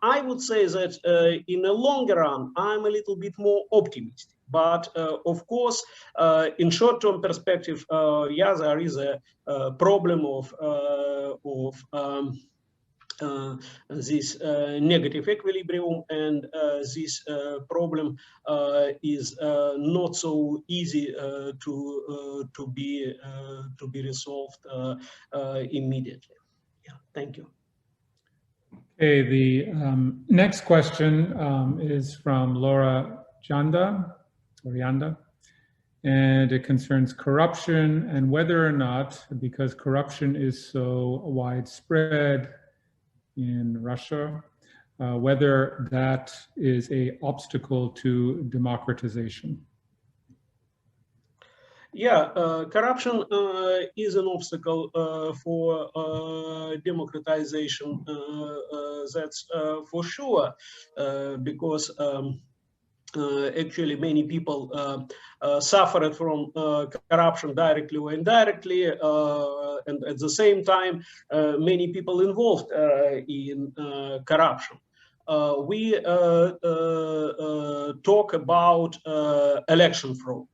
I would say that in the longer run, I'm a little bit more optimistic. But of course, in short-term perspective, yeah, there is a problem of this negative equilibrium, and this problem is not so easy to be resolved immediately. Yeah, thank you. Okay, the next question is from Laura Janda, and it concerns corruption and whether or not, because corruption is so widespread in Russia, whether that is an obstacle to democratization. Yeah, corruption is an obstacle for democratization, that's for sure, because actually many people suffered from corruption directly or indirectly, and at the same time, many people involved in corruption. We talk about election fraud.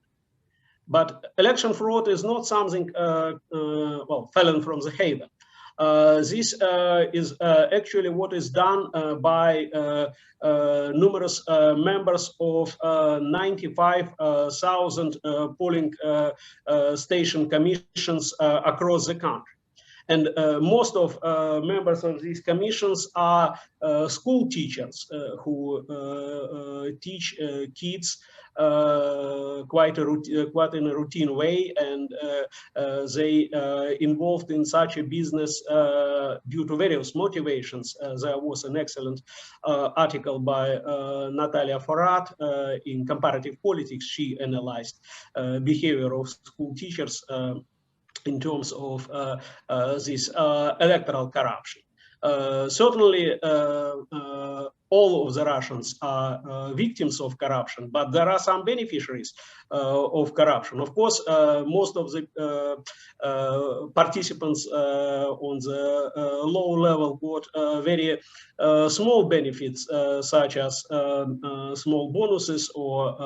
But election fraud is not something, well, fallen from the heaven. This is actually what is done by numerous members of 95,000 polling station commissions across the country. And most of members of these commissions are school teachers who teach kids quite in a routine way, and they involved in such a business due to various motivations. There was an excellent article by Natalia Forat in Comparative Politics. She analyzed behavior of school teachers in terms of this electoral corruption. Certainly, all of the Russians are victims of corruption, but there are some beneficiaries of corruption. Of course, most of the participants on the low level got very small benefits, such as small bonuses or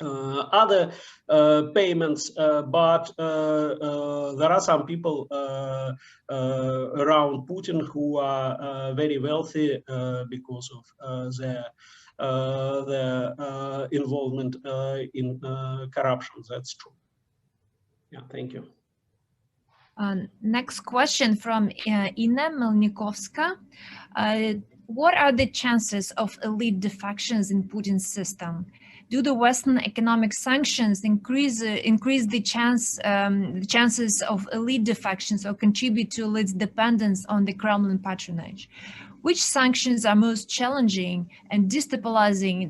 other payments, but there are some people around Putin who are very wealthy because of their involvement in corruption. That's true. Yeah, thank you. Next question from Ina Melnikovska. What are the chances of elite defections in Putin's system? Do the Western economic sanctions increase the chances of elite defections or contribute to elite's dependence on the Kremlin patronage? Which sanctions are most challenging and destabilizing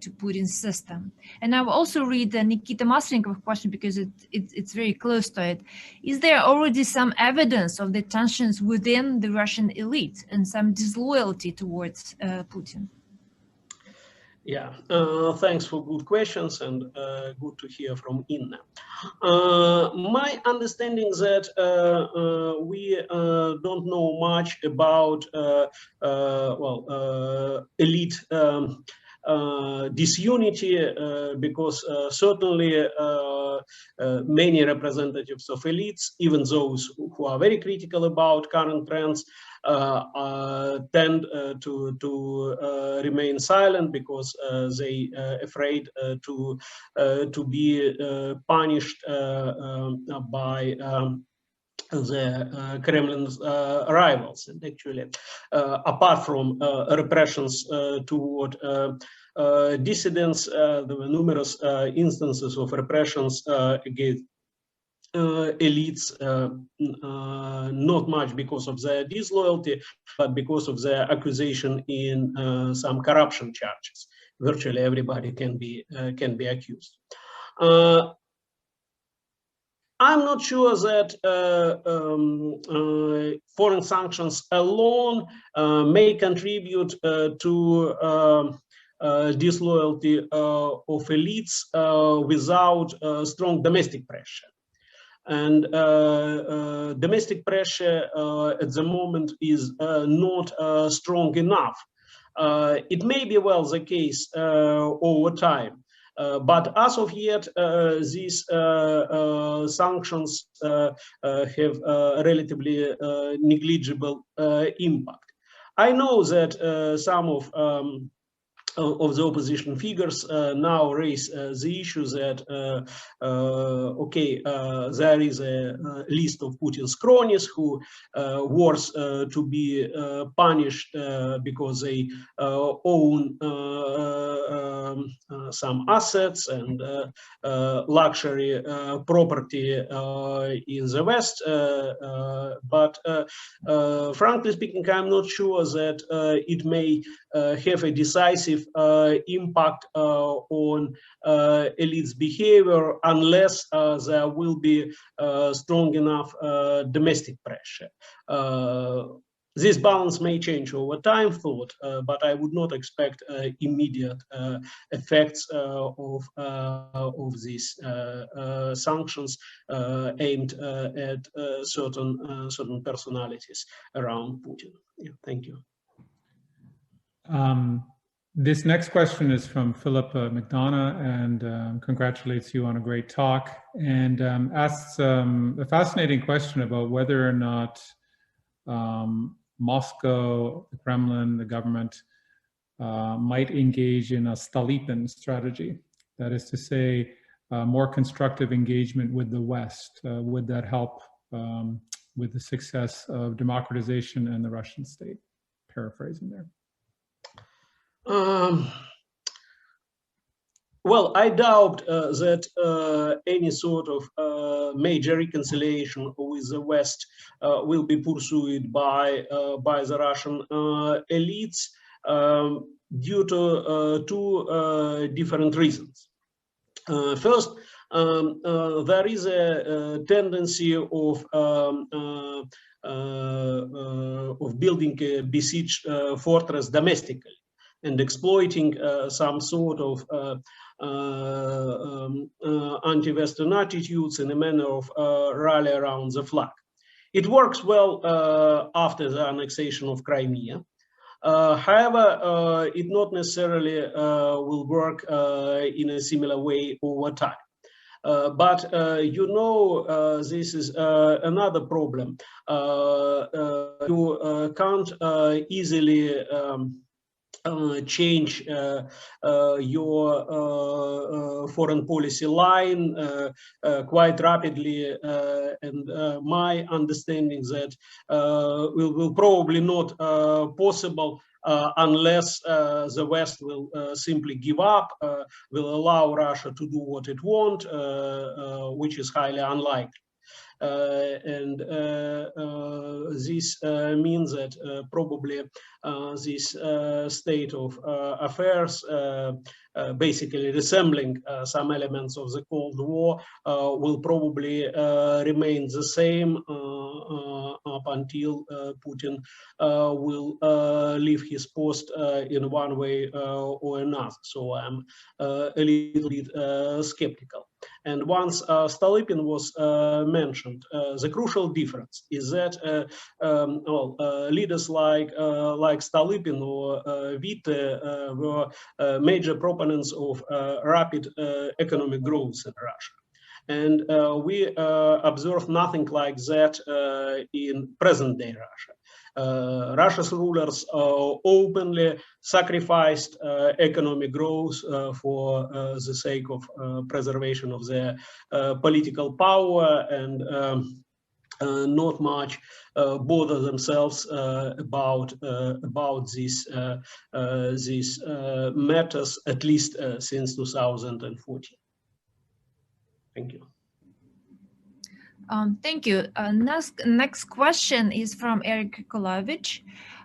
to Putin's system? And I will also read the Nikita Maslenikov question because it's very close to it. Is there already some evidence of the tensions within the Russian elite and some disloyalty towards Putin? Yeah, thanks for good questions, and good to hear from Inna. My understanding is that we don't know much about elite disunity, because certainly many representatives of elites, even those who are very critical about current trends, tend to remain silent because they afraid to be punished by the Kremlin's rivals. And actually, apart from repressions toward dissidents, there were numerous instances of repressions against elites, not much because of their disloyalty, but because of their accusation in some corruption charges. Virtually everybody can be accused. I'm not sure that foreign sanctions alone may contribute to disloyalty of elites without strong domestic pressure. And domestic pressure at the moment is not strong enough. It may be well the case over time, but as of yet, these sanctions have relatively negligible impact. I know that some of the opposition figures now raise the issue that there is a list of Putin's cronies who worth to be punished because they own some assets and luxury property in the West. But frankly speaking, I'm not sure that it may have a decisive impact on elites' behavior unless there will be strong enough domestic pressure. This balance may change over time, but I would not expect immediate effects of these sanctions aimed at certain personalities around Putin. Yeah, thank you. This next question is from Philip McDonough, and congratulates you on a great talk, and asks a fascinating question about whether or not Moscow, the Kremlin, the government might engage in a Stolypin strategy. That is to say, more constructive engagement with the West. Would that help with the success of democratization and the Russian state? Paraphrasing there. Well, I doubt that any sort of major reconciliation with the West will be pursued by the Russian elites due to two different reasons. First, there is a tendency of building a besieged fortress domestically and exploiting some sort of anti-Western attitudes in a manner of rally around the flag. It works well after the annexation of Crimea. However, it not necessarily will work in a similar way over time. But you know, this is another problem. You can't easily change your foreign policy line quite rapidly, and my understanding that will probably not possible unless the West will simply give up, will allow Russia to do what it wants, which is highly unlikely. And this means that probably this state of affairs, basically resembling some elements of the Cold War, will probably remain the same up until Putin will leave his post in one way or another. So I'm a little bit skeptical. And once Stolypin was mentioned, the crucial difference is that leaders like Stolypin or Witte were major proponents of rapid economic growth in Russia. And we observe nothing like that in present-day Russia. Russia's rulers openly sacrificed economic growth for the sake of preservation of their political power, and not much bother themselves about these matters, at least since 2014. Thank you. Thank you. Next question is from Eric Kolovich.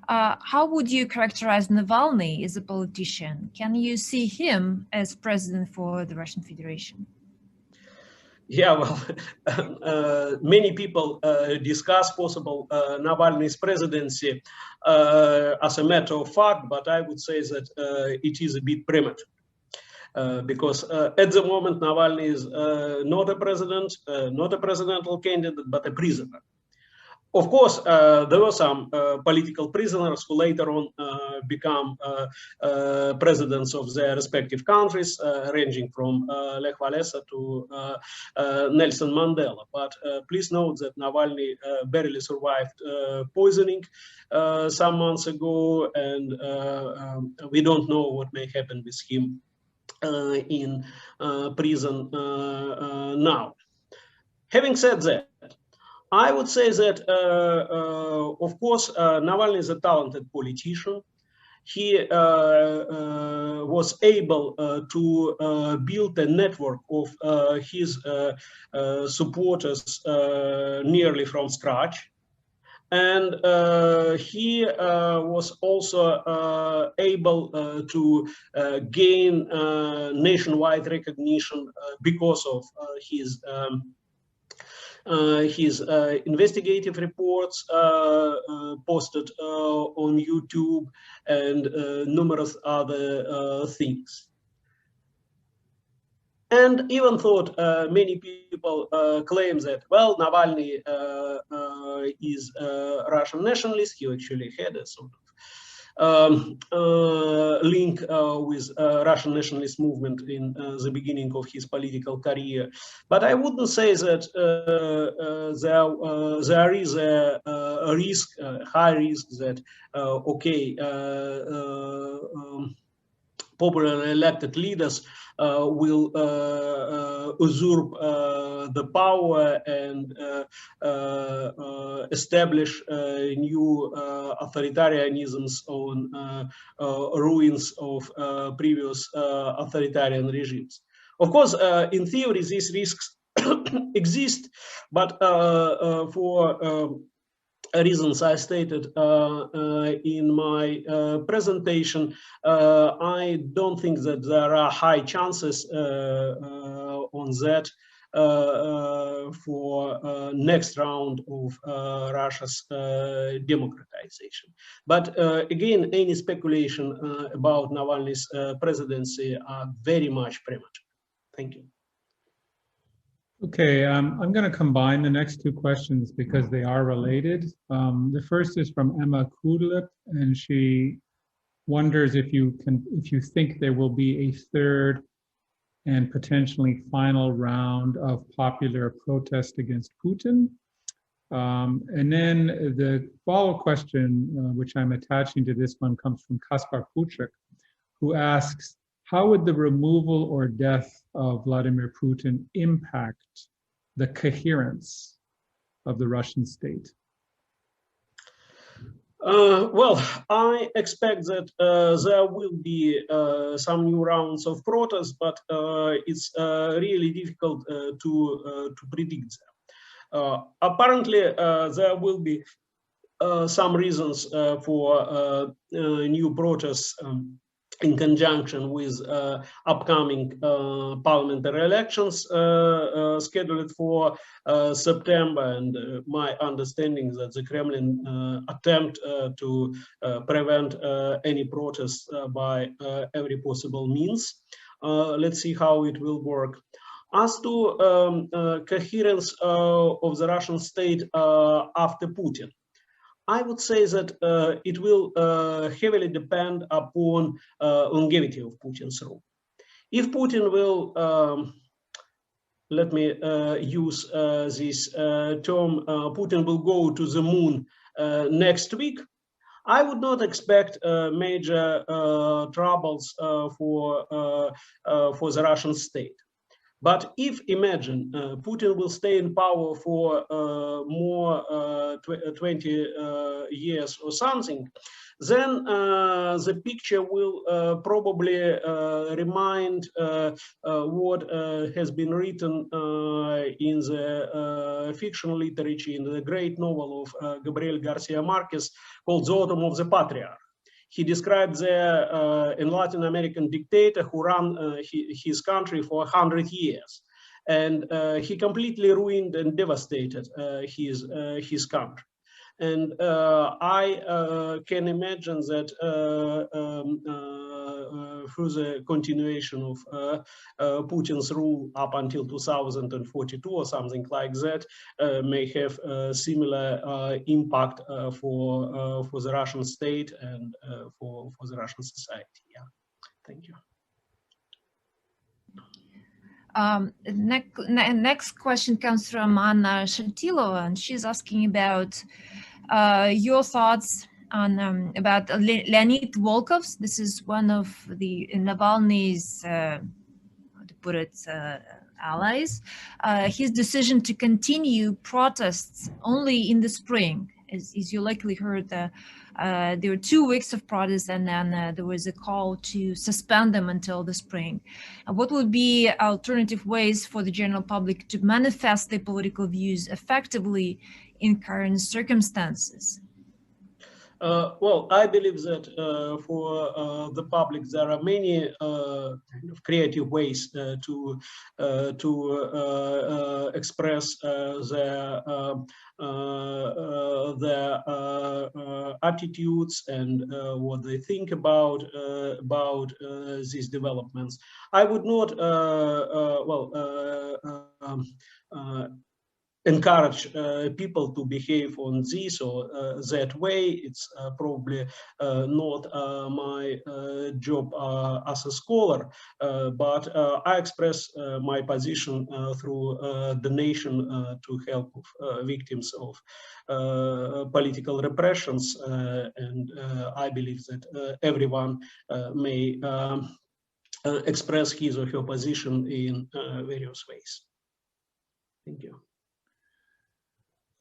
How would you characterize Navalny as a politician? Can you see him as president for the Russian Federation? Yeah, well, many people discuss possible Navalny's presidency as a matter of fact, but I would say that it is a bit premature. Because at the moment, Navalny is not a president, not a presidential candidate, but a prisoner. Of course, there were some political prisoners who later on become presidents of their respective countries, ranging from Lech Walesa to Nelson Mandela. But please note that Navalny barely survived poisoning some months ago, and we don't know what may happen with him in prison now. Having said that, I would say that, of course, Navalny is a talented politician. He was able to build a network of his supporters nearly from scratch. And he was also able to gain nationwide recognition because of his investigative reports posted on YouTube and numerous other things. And even though many people claim that, well, Navalny is a Russian nationalist, he actually had a sort link with Russian nationalist movement in the beginning of his political career. But I wouldn't say that there is a risk, high risk that, okay, popularly elected leaders will usurp the power and establish new authoritarianisms on ruins of previous authoritarian regimes. Of course, in theory, these risks exist, but for reasons I stated in my presentation, I don't think that there are high chances on that for next round of Russia's democratization. But again, any speculation about Navalny's presidency are very much premature. Thank you. Okay, I'm going to combine the next two questions because they are related. The first is from Emma Kudlip, and she wonders if you think there will be a third and potentially final round of popular protest against Putin. And then the follow-up question, which I'm attaching to this one, comes from Kaspar Puchek, who asks, how would the removal or death of Vladimir Putin impact the coherence of the Russian state? Well, I expect that there will be some new rounds of protests, but it's really difficult to predict them. Apparently, there will be some reasons for new protests in conjunction with upcoming parliamentary elections scheduled for September, and my understanding is that the Kremlin attempt to prevent any protests by every possible means. Let's see how it will work. As to coherence of the Russian state after Putin, I would say that it will heavily depend upon longevity of Putin's rule. If Putin will, let me use this term, Putin will go to the moon next week, I would not expect major troubles for the Russian state. But if, imagine, Putin will stay in power for more 20 years or something, then the picture will probably remind what has been written in the fictional literature, in the great novel of Gabriel Garcia Marquez called The Autumn of the Patriarch. He described an Latin American dictator who ran his country for 100 years. And he completely ruined and devastated his country. And I can imagine that through the continuation of Putin's rule up until 2042 or something like that may have a similar impact for the Russian state and for the Russian society. Yeah, thank you. Next question comes from Anna Shantilova, and she's asking about your thoughts on about Leonid Volkov's. This is one of the Navalny's, how to put it, allies. His decision to continue protests only in the spring. As you likely heard, there were 2 weeks of protests, and then there was a call to suspend them until the spring. What would be alternative ways for the general public to manifest their political views effectively in current circumstances? Well, I believe that for the public there are many creative ways to express their attitudes and what they think about these developments. I would not encourage people to behave on this or that way. It's probably not my job as a scholar, but I express my position through donation to help victims of political repressions, and I believe that everyone may express his or her position in various ways. Thank you.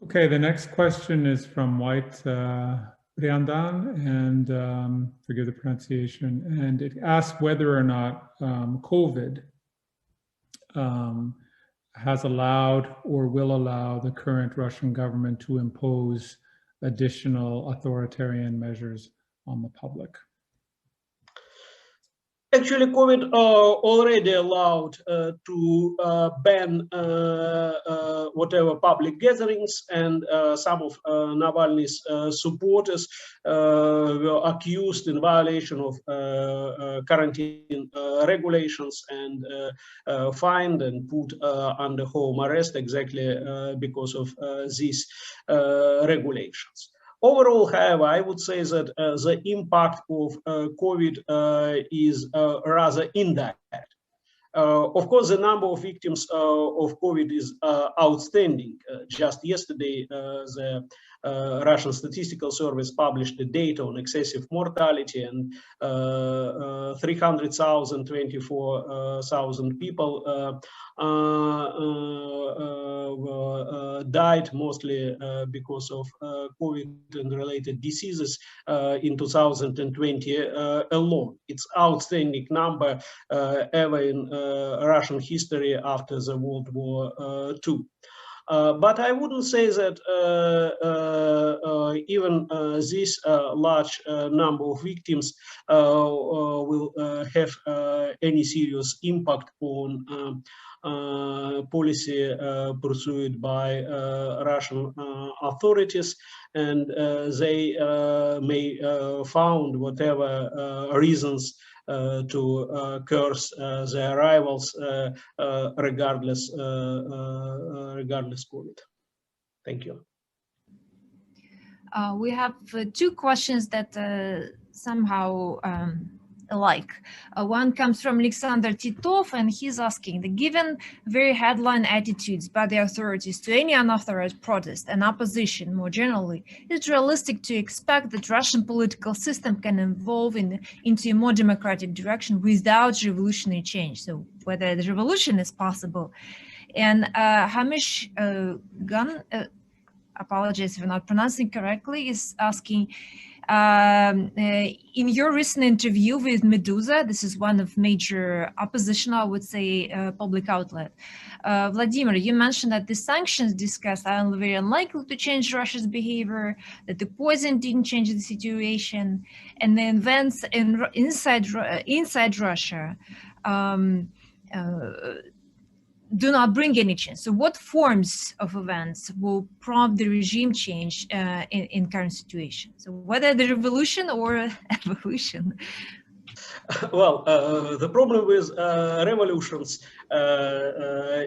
Okay, the next question is from White Riandan, and forgive the pronunciation, and it asks whether or not COVID has allowed or will allow the current Russian government to impose additional authoritarian measures on the public. Actually, COVID already allowed to ban whatever public gatherings, and some of Navalny's supporters were accused in violation of quarantine regulations and fined and put under home arrest exactly because of these regulations. Overall, however, I would say that the impact of COVID is rather indirect. Of course, the number of victims of COVID is outstanding. Just yesterday, the Russian Statistical Service published the data on excessive mortality, and 300,000, 24,000 people died, mostly because of COVID and related diseases in 2020 alone. It's outstanding number ever in Russian history after the World War II. But I wouldn't say that even this large number of victims will have any serious impact on policy pursued by Russian authorities, and they may found whatever reasons to curse their rivals, regardless COVID. Thank you. We have two questions that somehow alike. One comes from Alexander Titov, and he's asking, given very headline attitudes by the authorities to any unauthorized protest and opposition more generally, is it realistic to expect that Russian political system can evolve into a more democratic direction without revolutionary change? So whether the revolution is possible. And Hamish Gunn, apologies if I'm not pronouncing correctly, is asking, in your recent interview with Medusa, this is one of major opposition, I would say, public outlet, Vladimir, you mentioned that the sanctions discussed are very unlikely to change Russia's behavior, that the poison didn't change the situation, and the events inside Russia do not bring any change. So what forms of events will prompt the regime change in current situation? So whether the revolution or evolution? Well, the problem with revolutions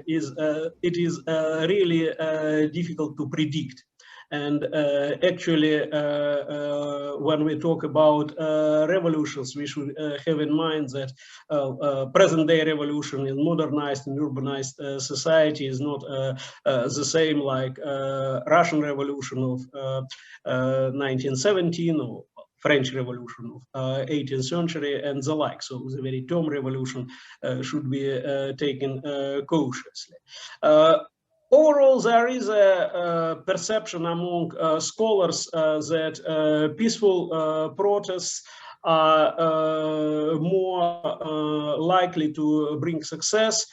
is it is really difficult to predict. And actually, when we talk about revolutions, we should have in mind that present-day revolution in modernized and urbanized society is not the same like Russian Revolution of 1917 or French Revolution of 18th century and the like. So the very term revolution should be taken cautiously. Overall, there is a perception among scholars that peaceful protests are more likely to bring success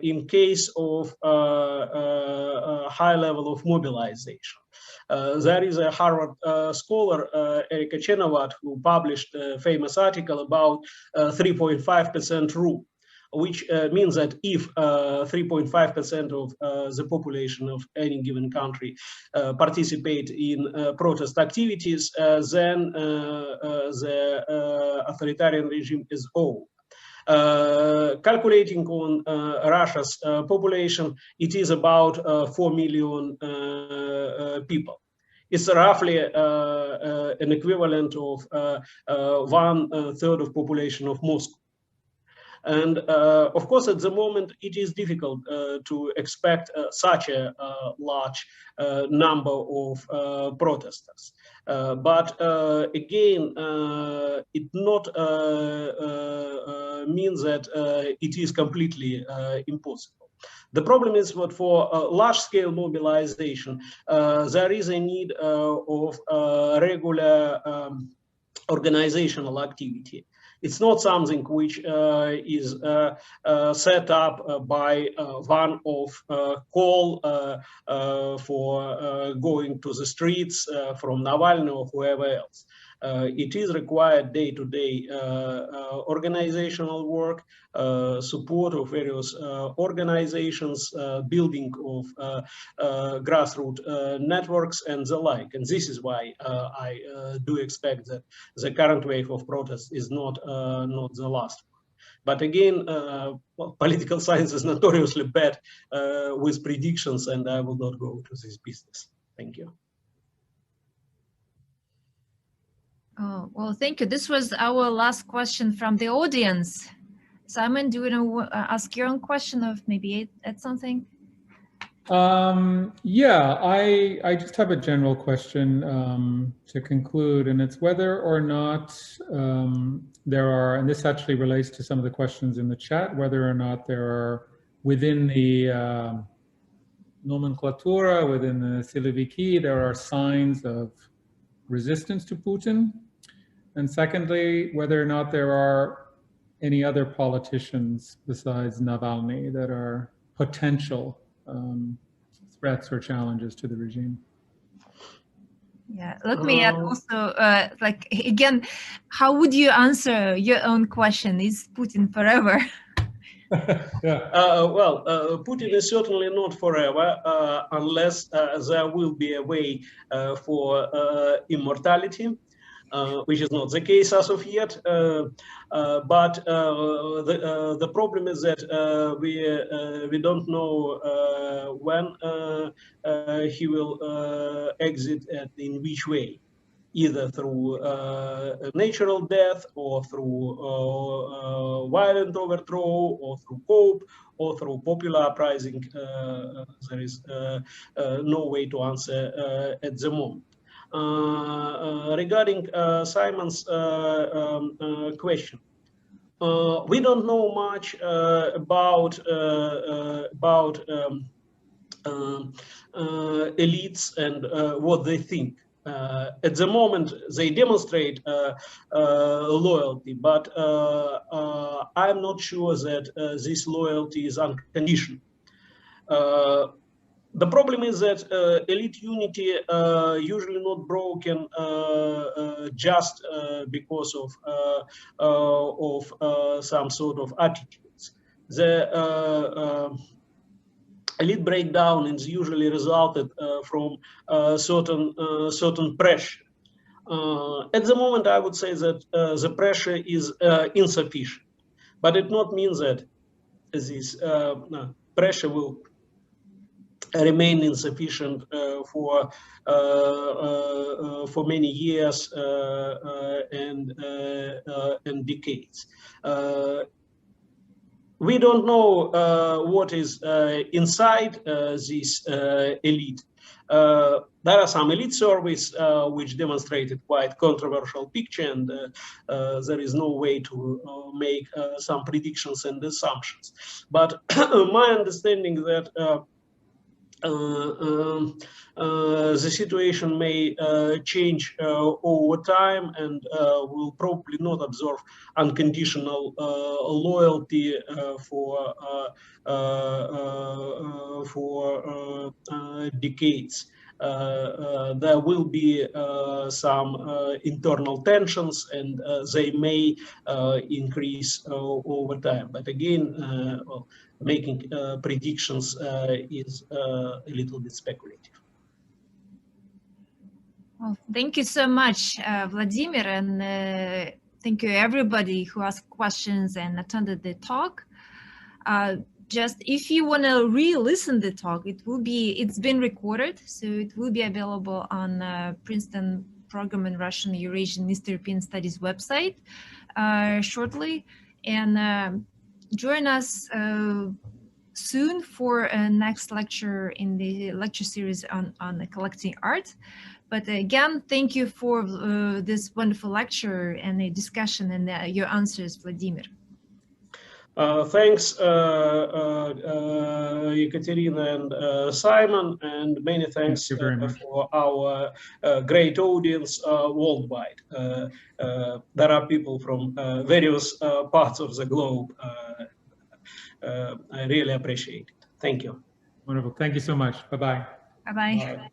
in case of a high level of mobilization. There is a Harvard scholar, Erika Chenowat, who published a famous article about 3.5% rule, which means that if 3.5% of the population of any given country participate in protest activities, then the authoritarian regime is over. Calculating on Russia's population, it is about 4 million people. It's roughly an equivalent of 1/3 of population of Moscow. And of course, at the moment, it is difficult to expect such a large number of protesters. But again, it not means that it is completely impossible. The problem is that for large-scale mobilization, there is a need of regular organizational activity. It's not something which is set up by one-off call for going to the streets from Navalny or whoever else. It is required day-to-day organizational work, support of various organizations, building of grassroots networks, and the like. And this is why I do expect that the current wave of protests is not the last one. But again, well, political science is notoriously bad with predictions, and I will not go to this business. Thank you. Oh, well, thank you. This was our last question from the audience. Simon, do you want to ask your own question or maybe add something? Yeah, I just have a general question to conclude, and it's whether or not there are, and this actually relates to some of the questions in the chat, whether or not there are within the nomenclatura, within the Siloviki, there are signs of resistance to Putin. And secondly, whether or not there are any other politicians besides Navalny that are potential threats or challenges to the regime. Yeah, let me add also, like, again, how would you answer your own question? Is Putin forever? Yeah. Well, Putin is certainly not forever, unless there will be a way for immortality. Which is not the case as of yet, but the problem is that we don't know when he will exit and in which way, either through natural death or through violent overthrow or through coup or through popular uprising. There is no way to answer at the moment. Regarding Simon's question, we don't know much about elites and what they think. At the moment, they demonstrate loyalty, but I'm not sure that this loyalty is unconditional. The problem is that elite unity usually not broken just because of some sort of attitudes. The elite breakdown is usually resulted from certain pressure. At the moment, I would say that the pressure is insufficient, but it not means that this pressure will remain insufficient for many years and decades. We don't know what is inside this elite. There are some elite surveys which demonstrated quite controversial picture, and there is no way to make some predictions and assumptions. But my understanding that the situation may change over time, and will probably not observe unconditional loyalty for decades. There will be some internal tensions, and they may increase over time. But again, well, making predictions is a little bit speculative. Well, thank you so much, Vladimir, and thank you everybody who asked questions and attended the talk. Just if you want to re-listen the talk, it's been recorded, so it will be available on Princeton Program in Russian, Eurasian, East European Studies website shortly. And join us soon for a next lecture in the lecture series on collecting art. But again, thank you for this wonderful lecture and the discussion and your answers, Vladimir. Thanks, Ekaterina and Simon, and many thanks for our great audience worldwide. There are people from various parts of the globe. I really appreciate it. Thank you. Wonderful. Thank you so much. Bye-bye. Bye-bye.